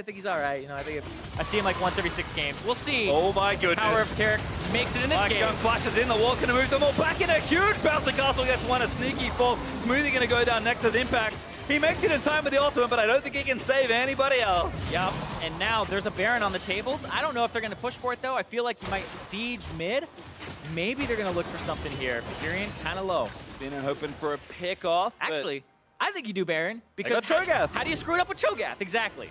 [SPEAKER 1] think he's all right. You know, I see him like once every 6 games. We'll see.
[SPEAKER 2] Oh my goodness.
[SPEAKER 1] Power of Taric makes it in this
[SPEAKER 2] Mike
[SPEAKER 1] game.
[SPEAKER 2] Young flashes in. The wall's going to move them all back in a huge bouncer castle. Gets one, a sneaky fall. Smoothie going to go down next with Impact. He makes it in time with the ultimate, but I don't think he can save anybody else.
[SPEAKER 1] Yep, and now there's a Baron on the table. I don't know if they're going to push for it, though. I feel like you might siege mid. Maybe they're going to look for something here. Pyrion kind of low.
[SPEAKER 2] Xenon hoping for a pick off.
[SPEAKER 1] Actually, I think you do Baron, because
[SPEAKER 2] Cho'Gath.
[SPEAKER 1] How do you screw it up with Cho'Gath? Exactly.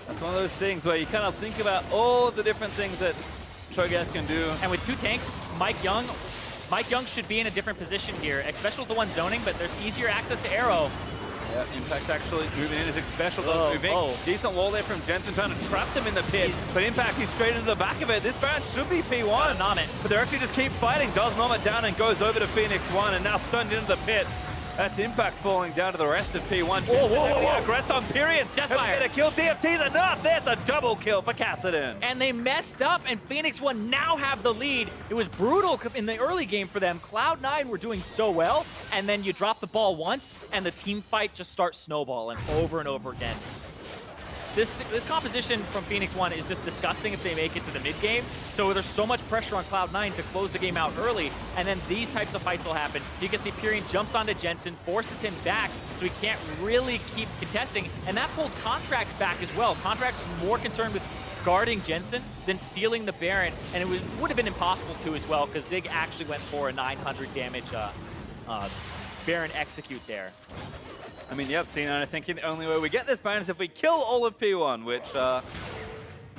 [SPEAKER 2] That's one of those things where you kind of think about all the different things that Cho'Gath can do.
[SPEAKER 1] And with 2 tanks, Mike Young should be in a different position here. Xspecial's the one zoning, but there's easier access to Arrow.
[SPEAKER 2] Yeah, Impact actually moving in as Xspecial does moving. Decent wall there from Jensen trying to trap them in the pit. But Impact, he's straight into the back of it. This Baron should be P1.
[SPEAKER 1] Nom it.
[SPEAKER 2] But they actually just keep fighting. Does nom it down and goes over to Phoenix1 and now stunned into the pit. That's Impact falling down to the rest of P1.
[SPEAKER 1] Whoa.
[SPEAKER 2] Aggressed on Pyrion.
[SPEAKER 1] Deathfire.
[SPEAKER 2] Get a kill. DFT's enough. There's a double kill for Kassadin.
[SPEAKER 1] And they messed up, and Phoenix1 now have the lead. It was brutal in the early game for them. Cloud9 were doing so well, and then you drop the ball once, and the team fight just starts snowballing over and over again. This composition from Phoenix1 is just disgusting if they make it to the mid game. So there's so much pressure on Cloud9 to close the game out early, and then these types of fights will happen. You can see Pyrion jumps onto Jensen, forces him back, so he can't really keep contesting, and that pulled Contracts back as well. Contracts was more concerned with guarding Jensen than stealing the Baron, and it would have been impossible to as well, because Zig actually went for a 900 damage Baron execute there.
[SPEAKER 2] I mean, yep, Xenon, I think the only way we get this Baron is if we kill all of P1, which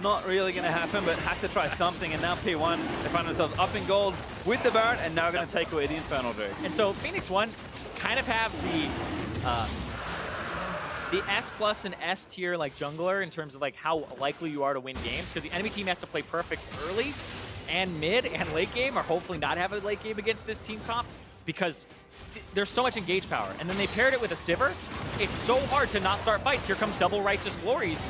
[SPEAKER 2] not really going to happen, but had to try something. And now P1, they find themselves up in gold with the Baron, and now going to take away the Infernal Drake.
[SPEAKER 1] And so Phoenix1 kind of have the S plus and S tier like jungler in terms of like how likely you are to win games, because the enemy team has to play perfect early and mid and late game, or hopefully not have a late game against this team comp, because there's so much engage power. And then they paired it with a Sivir. It's so hard to not start fights. Here comes double Righteous Glories.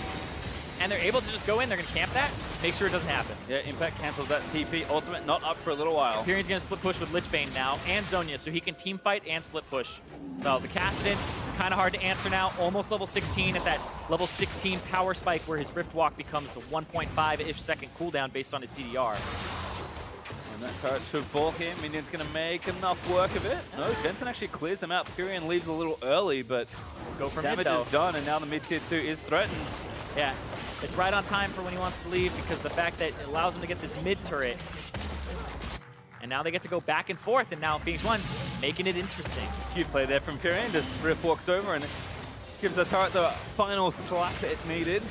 [SPEAKER 1] and they're able to just go in. They're going to camp that, make sure it doesn't happen.
[SPEAKER 2] Yeah, Impact cancels that TP. Ultimate not up for a little while.
[SPEAKER 1] Pyrian's going to split push with Lichbane now, and Zhonya, so he can team fight and split push. Well, the Kassadin, kind of hard to answer now. Almost level 16 at that level 16 power spike where his Rift Walk becomes a 1.5-ish second cooldown based on his CDR.
[SPEAKER 2] And that turret should fall here. Minion's going to make enough work of it. No, Jensen actually clears him out. Pyrian leaves a little early, but
[SPEAKER 1] Go for
[SPEAKER 2] damage
[SPEAKER 1] mid, though.
[SPEAKER 2] is done, and now the mid tier 2 is threatened.
[SPEAKER 1] Yeah, it's right on time for when he wants to leave because the fact that it allows him to get this mid turret. And now they get to go back and forth, and now Phoenix1 making it interesting.
[SPEAKER 2] Cute play there from Pyrian. Just Rift walks over and gives the turret the final slap it needed.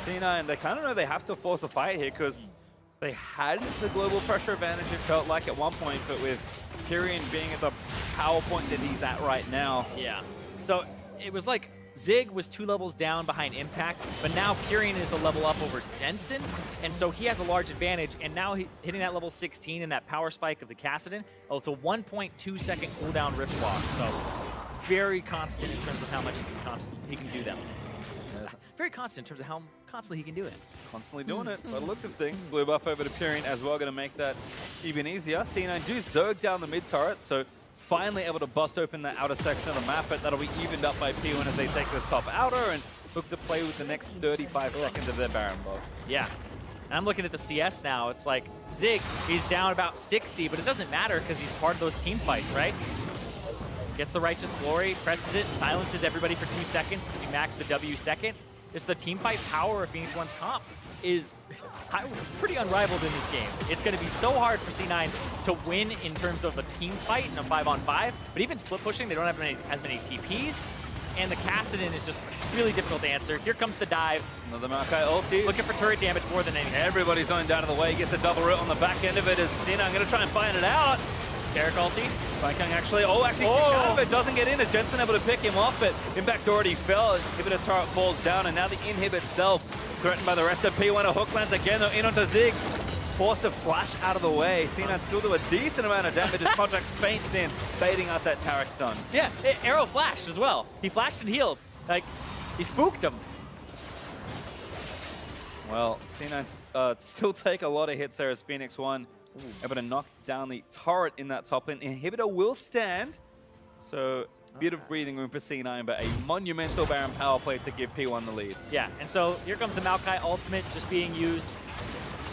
[SPEAKER 2] C9, they kind of know they have to force a fight here because they had the global pressure advantage, it felt like at one point, but with Pyrian being at the power point that he's at right now.
[SPEAKER 1] Yeah. So it was like Zig was 2 levels down behind Impact, but now Pyrian is a level up over Jensen, and so he has a large advantage, and now hitting that level 16 and that power spike of the Kassadin, it's a 1.2 second cooldown Rift Walk, so very constant in terms of how much he can do them. Very constant in terms of how constantly he can do it.
[SPEAKER 2] Constantly doing it, by the looks of things. Blue buff over to Pyrian as well, going to make that even easier. C9 do Zerg down the mid turret, so finally able to bust open that outer section of the map, but that'll be evened up by P1 as they take this top outer and look to play with the next 35 seconds of their Baron buff.
[SPEAKER 1] Yeah. And I'm looking at the CS now. It's like Zig, he's down about 60, but it doesn't matter because he's part of those team fights, right? Gets the Righteous Glory, presses it, silences everybody for 2 seconds because he maxed the W second. Just the team fight power of Phoenix1's comp is pretty unrivaled in this game. It's going to be so hard for C9 to win in terms of a team fight in a 5-on-5, but even split pushing, they don't have as many TPs, and the Kassadin is just really difficult to answer. Here comes the dive.
[SPEAKER 2] Another Maokai ulti.
[SPEAKER 1] Looking for turret damage more than anything.
[SPEAKER 2] Everybody's zoned down of the way, gets a double root on the back end of it as C9 going to try and find it out.
[SPEAKER 1] Derek ulti.
[SPEAKER 2] Viking actually, kicked out of it, doesn't get in. Jensen able to pick him off, but Impact already fell. Inhibitor turret falls down, and now the inhib itself threatened by the rest of P1. A hook lands again, though, in onto Zig. Forced to flash out of the way. C9 still do a decent amount of damage as Contracts faints in, baiting out that Tarek stun.
[SPEAKER 1] Yeah, Arrow flashed as well. He flashed and healed. Like, he spooked him.
[SPEAKER 2] Well, C9 still take a lot of hits there as Phoenix1 able to knock down the turret in that top lane. Inhibitor will stand, so a bit of breathing room for C9, but a monumental Baron power play to give P1 the lead.
[SPEAKER 1] Yeah, and so here comes the Maokai ultimate just being used.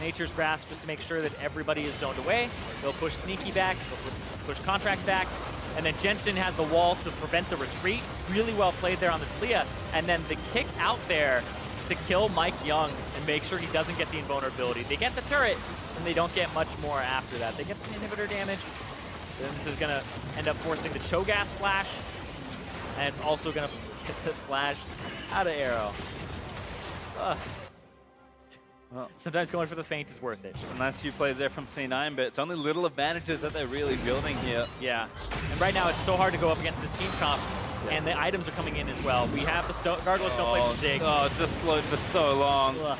[SPEAKER 1] Nature's Grasp just to make sure that everybody is zoned away. They'll push Sneaky back, they'll push Contracts back, and then Jensen has the wall to prevent the retreat. Really well played there on the Talia, and then the kick out there to kill Mike Young and make sure he doesn't get the invulnerability. They get the turret, and they don't get much more after that. They get some inhibitor damage. Then this is going to end up forcing the Cho'Gath flash, and it's also going to get the flash out of Arrow. Well, sometimes going for the feint is worth it.
[SPEAKER 2] A nice few plays there from C9, but it's only little advantages that they're really building here.
[SPEAKER 1] Yeah, and right now it's so hard to go up against this team comp, and the items are coming in as well. We have the Gargoyle Stoneplate from Zig.
[SPEAKER 2] Oh, it's just slowed for so long.
[SPEAKER 1] Ugh.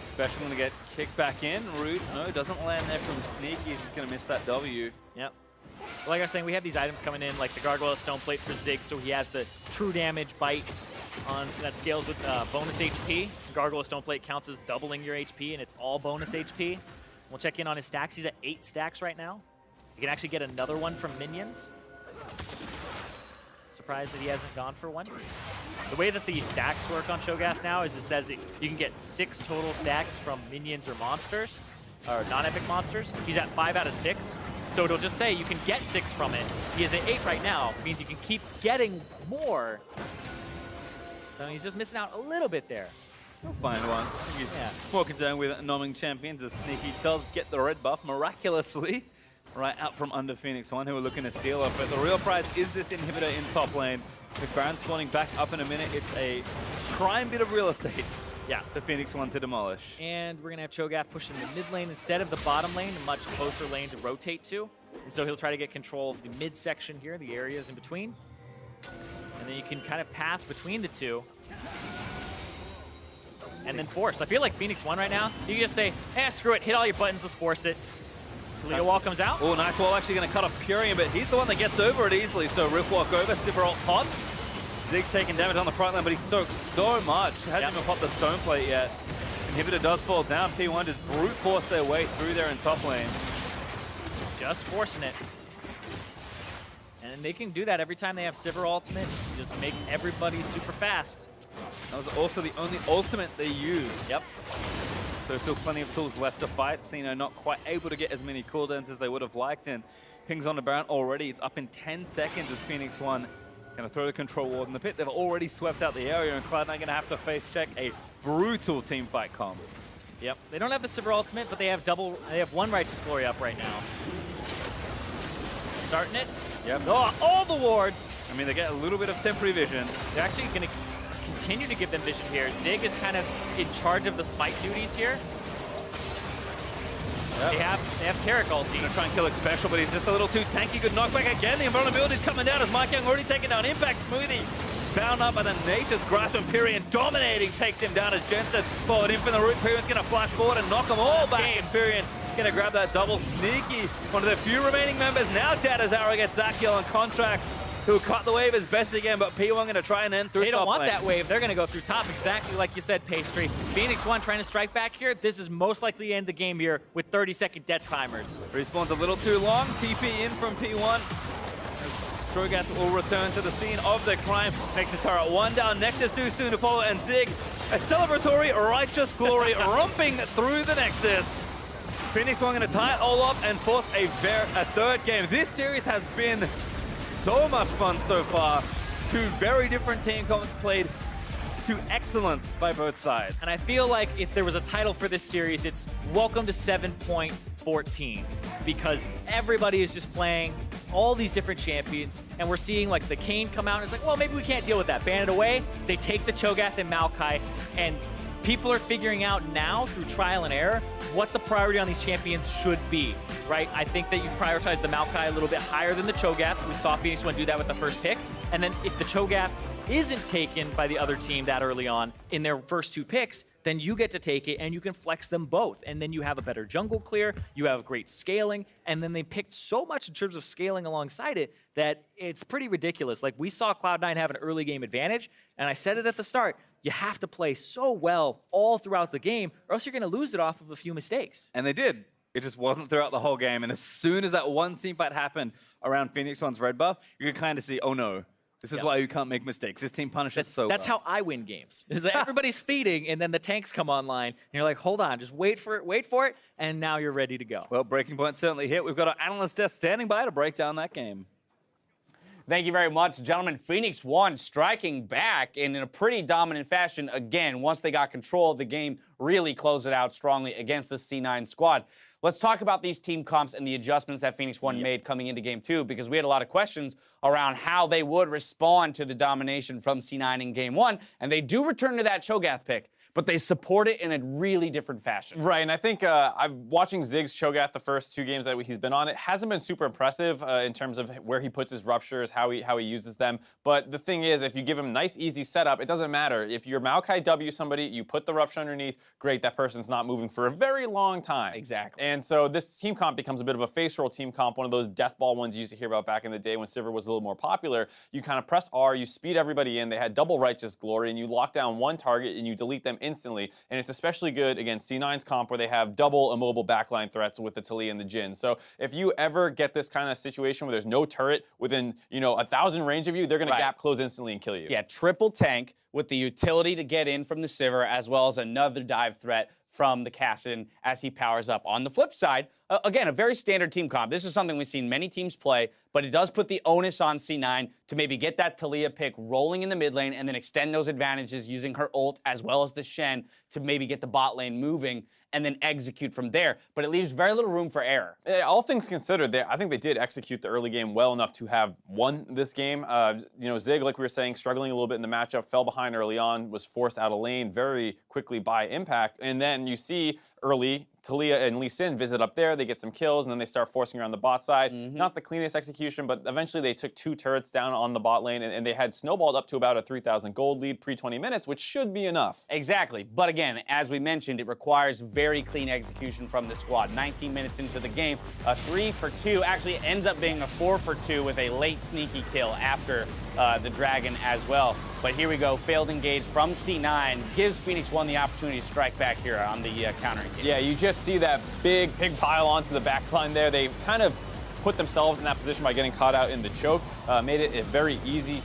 [SPEAKER 2] Especially when they get kicked back in. Root, no, doesn't land there from Sneaky. He's going to miss that W.
[SPEAKER 1] Yep. Like I was saying, we have these items coming in, like the Gargoyle Stoneplate for Zig, so he has the true damage bite on that scales with bonus HP. Gargoyle Stoneplate counts as doubling your HP, and it's all bonus HP. We'll check in on his stacks. He's at 8 stacks right now. You can actually get another one from minions. Surprised that he hasn't gone for one. The way that the stacks work on Cho'Gath now is it says you can get 6 total stacks from minions or monsters, or non-epic monsters. He's at 5 out of 6. So it'll just say you can get 6 from it. He is at 8 right now. It means you can keep getting more. So he's just missing out a little bit there.
[SPEAKER 2] He'll find one. He's more concerned with nomming champions as Sneaky does get the red buff miraculously right out from under Phoenix1, who are looking to steal it. But the real prize is this inhibitor in top lane. With Baron spawning back up in a minute, it's a prime bit of real estate. Yeah, the Phoenix1 to demolish.
[SPEAKER 1] And we're going to have Cho'Gath pushing the mid lane instead of the bottom lane, a much closer lane to rotate to. And so he'll try to get control of the mid section here, the areas in between. And then you can kind of path between the two. And then force. I feel like Phoenix1 right now, you can just say, screw it, hit all your buttons, let's force it. Toledo wall comes out.
[SPEAKER 2] Oh, nice wall, actually going to cut off Pyrian, but he's the one that gets over it easily. So Rift walk over, Sivir ult popped. Zig taking damage on the front line, but he soaked so much. Hasn't even popped the stone plate yet. Inhibitor does fall down. P1 just brute force their way through there in top lane.
[SPEAKER 1] Just forcing it. And they can do that every time they have Sivir ultimate. Just make everybody super fast.
[SPEAKER 2] That was also the only ultimate they used.
[SPEAKER 1] Yep.
[SPEAKER 2] So still plenty of tools left to fight. Cino not quite able to get as many cooldowns as they would have liked. And pings on the Baron already. It's up in 10 seconds as Phoenix1 going to throw the control ward in the pit. They've already swept out the area, and Cloud9 going to have to face check a brutal team fight comp.
[SPEAKER 1] Yep. They don't have the Sivir ultimate, but they have one Righteous Glory up right now. Starting it.
[SPEAKER 2] Yep.
[SPEAKER 1] Oh, all the wards.
[SPEAKER 2] I mean, they get a little bit of temporary vision.
[SPEAKER 1] They're actually going to continue to give them vision here. Zig is kind of in charge of the smite duties here. Yep. They have Taric ulti.
[SPEAKER 2] Gonna try and kill it special, but he's just a little too tanky. Good knockback again. The invulnerability's coming down as Mike Young already taken down Impact. Smoothie bound up by the Nature's Grasp. Empyrean dominating takes him down as Jensen followed in from the root. Empyrean's gonna flash forward and knock them all back. Empyrean gonna grab that double. Sneaky, one of the few remaining members now dead as Arrow gets Zakiel on contracts, who cut the wave as best again, but P1 going to try and end through.
[SPEAKER 1] They don't want that wave. They're going to go through top, exactly like you said, Pastry. Phoenix1 trying to strike back here. This is most likely the end of the game here with 30-second death timers.
[SPEAKER 2] Respawn's a little too long. TP in from P1. Shogath will return to the scene of the crime. Nexus turret 1 down. Nexus 2 soon to follow, and Zig, a celebratory Righteous Glory romping through the Nexus. Phoenix1 going to tie it all up and force a third game. This series has been so much fun so far. Two very different team comps played to excellence by both sides.
[SPEAKER 1] And I feel like if there was a title for this series, it's Welcome to 7.14, because everybody is just playing all these different champions, and we're seeing like the Kayn come out and it's like, well, maybe we can't deal with that. Ban it away. They take the Cho'Gath and Maokai, and people are figuring out now through trial and error what the priority on these champions should be, right? I think that you prioritize the Maokai a little bit higher than the Cho'Gath. We saw Phoenix1 do that with the first pick. And then if the Cho'Gath isn't taken by the other team that early on in their first two picks, then you get to take it and you can flex them both. And then you have a better jungle clear, you have great scaling, and then they picked so much in terms of scaling alongside it that it's pretty ridiculous. Like, we saw Cloud9 have an early game advantage, and I said it at the start, you have to play so well all throughout the game, or else you're going to lose it off of a few mistakes.
[SPEAKER 2] And they did. It just wasn't throughout the whole game. And as soon as that one team fight happened around Phoenix1's red buff, you could kind of see, oh no, this is why you can't make mistakes. This team punishes so well.
[SPEAKER 1] That's how I win games. Is that everybody's feeding, and then the tanks come online, and you're like, hold on, just wait for it, and now you're ready to go.
[SPEAKER 2] Well, breaking point certainly hit. We've got our analyst desk standing by to break down that game.
[SPEAKER 3] Thank you very much, gentlemen. Phoenix1 striking back in a pretty dominant fashion again. Once they got control of the game, really closed it out strongly against the C9 squad. Let's talk about these team comps and the adjustments that Phoenix1 made coming into game 2, because we had a lot of questions around how they would respond to the domination from C9 in game 1, and they do return to that Cho'Gath pick, but they support it in a really different fashion.
[SPEAKER 4] Right, and I think I'm watching Zig's Cho'Gath the first 2 games that he's been on. It hasn't been super impressive in terms of where he puts his ruptures, how he uses them. But the thing is, if you give him nice, easy setup, it doesn't matter. If you're Maokai W somebody, you put the rupture underneath, great, that person's not moving for a very long time.
[SPEAKER 3] Exactly.
[SPEAKER 4] And so this team comp becomes a bit of a face roll team comp, one of those death ball ones you used to hear about back in the day when Sivir was a little more popular. You kind of press R, you speed everybody in, they had double Righteous Glory, and you lock down one target and you delete them instantly. And it's especially good against C9's comp where they have double immobile backline threats with the Taliyah and the Jhin. So if you ever get this kind of situation where there's no turret within, 1,000 range of you, they're going to gap close instantly and kill you.
[SPEAKER 3] Yeah, triple tank with the utility to get in from the Sivir, as well as another dive threat from the Kassadin as he powers up. On the flip side, again, a very standard team comp. This is something we've seen many teams play, but it does put the onus on C9 to maybe get that Taliyah pick rolling in the mid lane and then extend those advantages using her ult as well as the Shen to maybe get the bot lane moving and then execute from there. But it leaves very little room for error.
[SPEAKER 4] All things considered, I think they did execute the early game well enough to have won this game. Zig, like we were saying, struggling a little bit in the matchup, fell behind early on, was forced out of lane very quickly by Impact. And then you see early. Talia and Lee Sin visit up there, they get some kills, and then they start forcing around the bot side. Not the cleanest execution, but eventually they took 2 turrets down on the bot lane, and they had snowballed up to about a 3,000 gold lead pre-20 minutes, which should be enough.
[SPEAKER 3] Exactly. But again, as we mentioned, it requires very clean execution from the squad. 19 minutes into the game, a 3 for 2 actually ends up being a 4 for 2 with a late sneaky kill after the Dragon as well. But here we go, failed engage from C9, gives Phoenix1 the opportunity to strike back here on the counter engage.
[SPEAKER 4] Yeah, you just see that big pile onto the back line there. They kind of put themselves in that position by getting caught out in the choke. Made it a very easy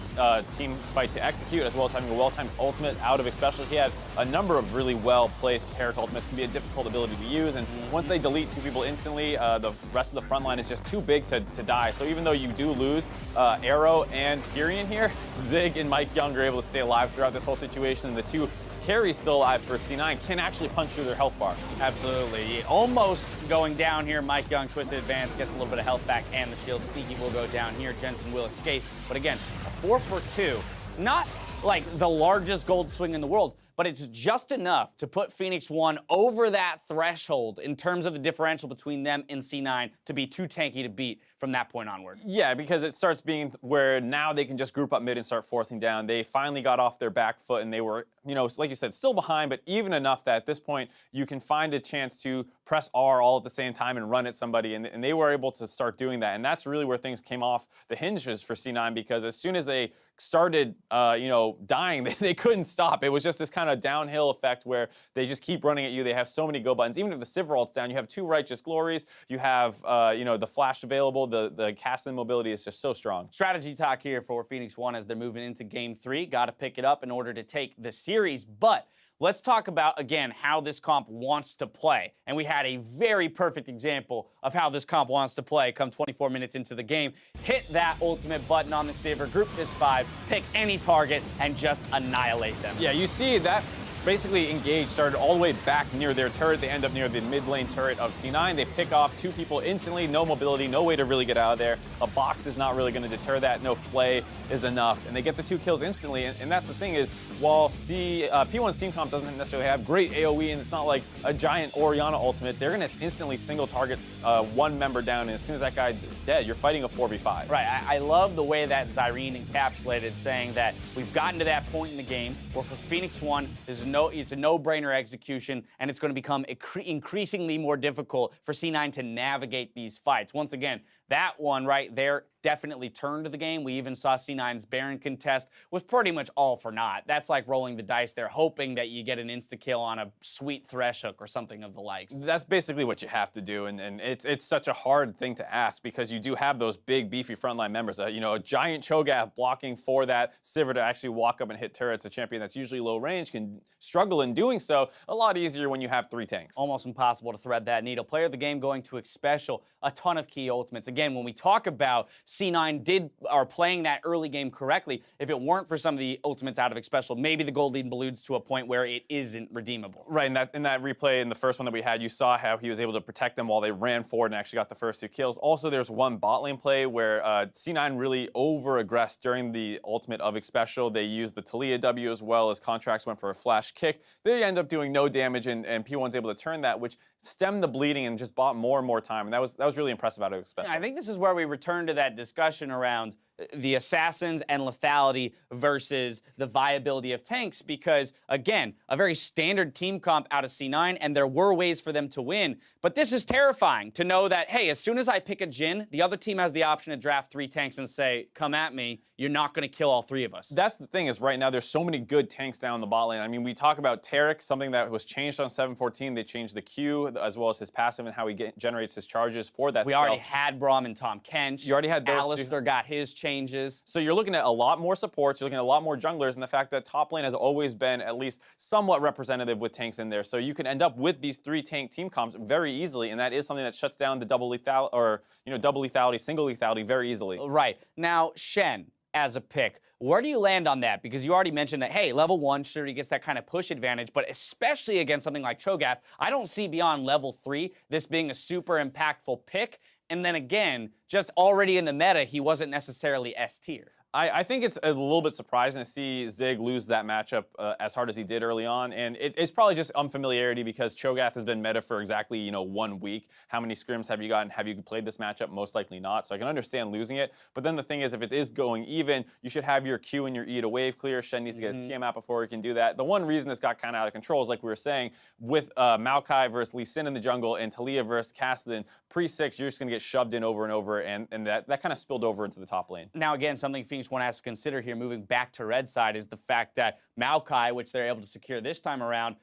[SPEAKER 4] team fight to execute, as well as having a well-timed ultimate out of especially. He had a number of really well-placed Taric ultimates. Can be a difficult ability to use, and once they delete 2 people instantly, the rest of the front line is just too big to die. So even though you do lose Arrow and Kyrian here, Zig and Mike Young are able to stay alive throughout this whole situation, and the 2 carries still alive for C9 can actually punch through their health bar.
[SPEAKER 3] Absolutely. Almost going down here. Mike Young, twisted advance, gets a little bit of health back, and the shield. Sneaky will go down here. Jensen will escape. But again, a 4 for 2. Not like the largest gold swing in the world, but it's just enough to put Phoenix1 over that threshold in terms of the differential between them and C9 to be too tanky to beat from that point onward.
[SPEAKER 4] Yeah, because it starts being where now they can just group up mid and start forcing down. They finally got off their back foot, and they were, you know, like you said, still behind, but even enough that at this point you can find a chance to press R all at the same time and run at somebody, and they were able to start doing that. And that's really where things came off the hinges for C9, because as soon as they started, you know, dying, they couldn't stop. It was just this kind of downhill effect where they just keep running at you. They have so many go buttons. Even if the Sivir ult's down, you have 2 Righteous Glories, you have, you know, the flash available, the cast and mobility is just so strong.
[SPEAKER 3] Strategy talk here for Phoenix1 as they're moving into Game 3. Got to pick it up in order to take the series, but let's talk about, again, how this comp wants to play. And we had a very perfect example of how this comp wants to play come 24 minutes into the game. Hit that ultimate button on the Sivir, group this 5, pick any target, and just annihilate them.
[SPEAKER 4] Yeah, you see that basically Engage started all the way back near their turret. They end up near the mid lane turret of C9. They pick off 2 people instantly, no mobility, no way to really get out of there. A box is not really going to deter that. No flay is enough. And they get the 2 kills instantly. And that's the thing is, while P1's team comp doesn't necessarily have great AoE, and it's not like a giant Orianna ultimate, they're going to instantly single target 1 member down. And as soon as that guy is dead, you're fighting a 4v5.
[SPEAKER 3] Right. I love the way that Zyrene encapsulated, saying that we've gotten to that point in the game where for Phoenix1, it's a no-brainer execution, and it's going to become increasingly more difficult for C9 to navigate these fights. Once again, that one right there definitely turned the game. We even saw C9's Baron contest was pretty much all for naught. That's like rolling the dice there, hoping that you get an insta-kill on a sweet Thresh hook or something of the likes.
[SPEAKER 4] That's basically what you have to do, and it's such a hard thing to ask because you do have those big, beefy frontline members. You know, a giant Cho'Gath blocking for that Sivir to actually walk up and hit turrets. A champion that's usually low range can struggle in doing so. A lot easier when you have 3 tanks.
[SPEAKER 3] Almost impossible to thread that needle. Player of the game going to Xpecial, a ton of key ultimates. Again, when we talk about C9 are playing that early game correctly, if it weren't for some of the ultimates out of Xpecial, maybe the gold lead balloons to a point where it isn't redeemable.
[SPEAKER 4] Right, in that replay in the first one that we had, you saw how he was able to protect them while they ran forward and actually got the first 2 kills. Also, there's one bot lane play where C9 really over-aggressed during the ultimate of Xpecial. They used the Talia W as well as Contracts went for a flash kick. They end up doing no damage, and P1's able to turn that, which stemmed the bleeding and just bought more and more time. And that was really impressive out of Xpecial.
[SPEAKER 3] I think this is where we return to that discussion around the assassins and lethality versus the viability of tanks, because again, a very standard team comp out of C9, and there were ways for them to win, but this is terrifying to know that, hey, as soon as I pick a Jhin, the other team has the option to draft 3 tanks and say, come at me, you're not going to kill all 3 of us.
[SPEAKER 4] That's the thing is right now there's so many good tanks down the bot lane. I mean, we talk about Taric, something that was changed on 7.14. They changed the Q as well as his passive and how he generates his charges for that
[SPEAKER 3] We
[SPEAKER 4] spell.
[SPEAKER 3] already had Braum and Tom Kench.
[SPEAKER 4] You already had those
[SPEAKER 3] Alistar got his changes.
[SPEAKER 4] So you're looking at a lot more supports, you're looking at a lot more junglers, and the fact that top lane has always been at least somewhat representative with tanks in there. So you can end up with these 3 tank team comps very easily, and that is something that shuts down the double lethality, or double lethality, single lethality very easily.
[SPEAKER 3] Right. Now, Shen, as a pick, where do you land on that? Because you already mentioned that, hey, level 1, sure, he gets that kind of push advantage, but especially against something like Cho'Gath, I don't see beyond level 3 this being a super impactful pick. And then again, just already in the meta, he wasn't necessarily S tier.
[SPEAKER 4] I think it's a little bit surprising to see Zig lose that matchup as hard as he did early on, and it's probably just unfamiliarity because Cho'Gath has been meta for exactly 1 week. How many scrims have you gotten? Have you played this matchup? Most likely not. So I can understand losing it. But then the thing is, if it is going even, you should have your Q and your E to wave clear. Shen needs to get his TM out before he can do that. The one reason this got kind of out of control is, like we were saying, with Maokai versus Lee Sin in the jungle and Taliyah versus Kassadin pre-6, you're just going to get shoved in over and over, and that kind of spilled over into the top lane.
[SPEAKER 3] Now, again, something Phoenix1 has to consider here moving back to red side is the fact that Maokai, which they're able to secure this time around,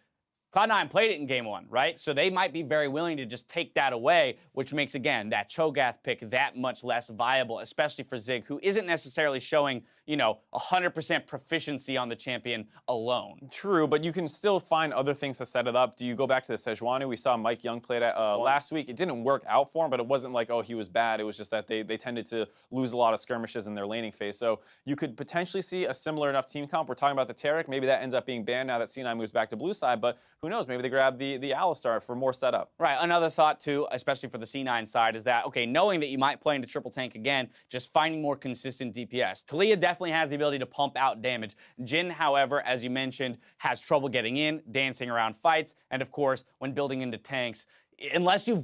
[SPEAKER 3] Cloud9 played it in game 1, right? So they might be very willing to just take that away, which makes, again, that Cho'Gath pick that much less viable, especially for Zig, who isn't necessarily showing, 100% proficiency on the champion alone.
[SPEAKER 4] True, but you can still find other things to set it up. Do you go back to the Sejuani? We saw Mike Young play that last week. It didn't work out for him, but it wasn't like, oh, he was bad. It was just that they tended to lose a lot of skirmishes in their laning phase. So you could potentially see a similar enough team comp. We're talking about the Taric. Maybe that ends up being banned now that C9 moves back to blue side, but who knows? Maybe they grab the Alistar for more setup.
[SPEAKER 3] Right. Another thought, too, especially for the C9 side, is that, okay, knowing that you might play into triple tank again, just finding more consistent DPS. Taliyah definitely has the ability to pump out damage. Jhin, however, as you mentioned, has trouble getting in, dancing around fights, and of course, when building into tanks, unless you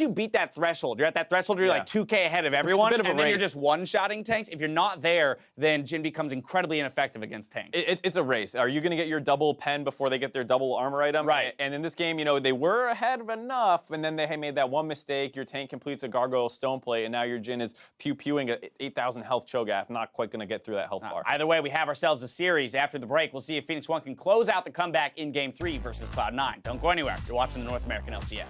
[SPEAKER 3] beat that threshold, you're at that threshold, you're like 2K ahead of everyone, and then you're just one-shotting tanks. If you're not there, then Jhin becomes incredibly ineffective against tanks.
[SPEAKER 4] It's a race. Are you going to get your double pen before they get their double armor item?
[SPEAKER 3] Right.
[SPEAKER 4] And in this game, they were ahead of enough, and then they made that one mistake. Your tank completes a gargoyle stone plate, and now your Jhin is pew-pewing a 8,000 health Cho'Gath, not quite going to get through that health bar.
[SPEAKER 3] Either way, we have ourselves a series. After the break, we'll see if Phoenix1 can close out the comeback in Game 3 versus Cloud9. Don't go anywhere. You're watching the North American LCS.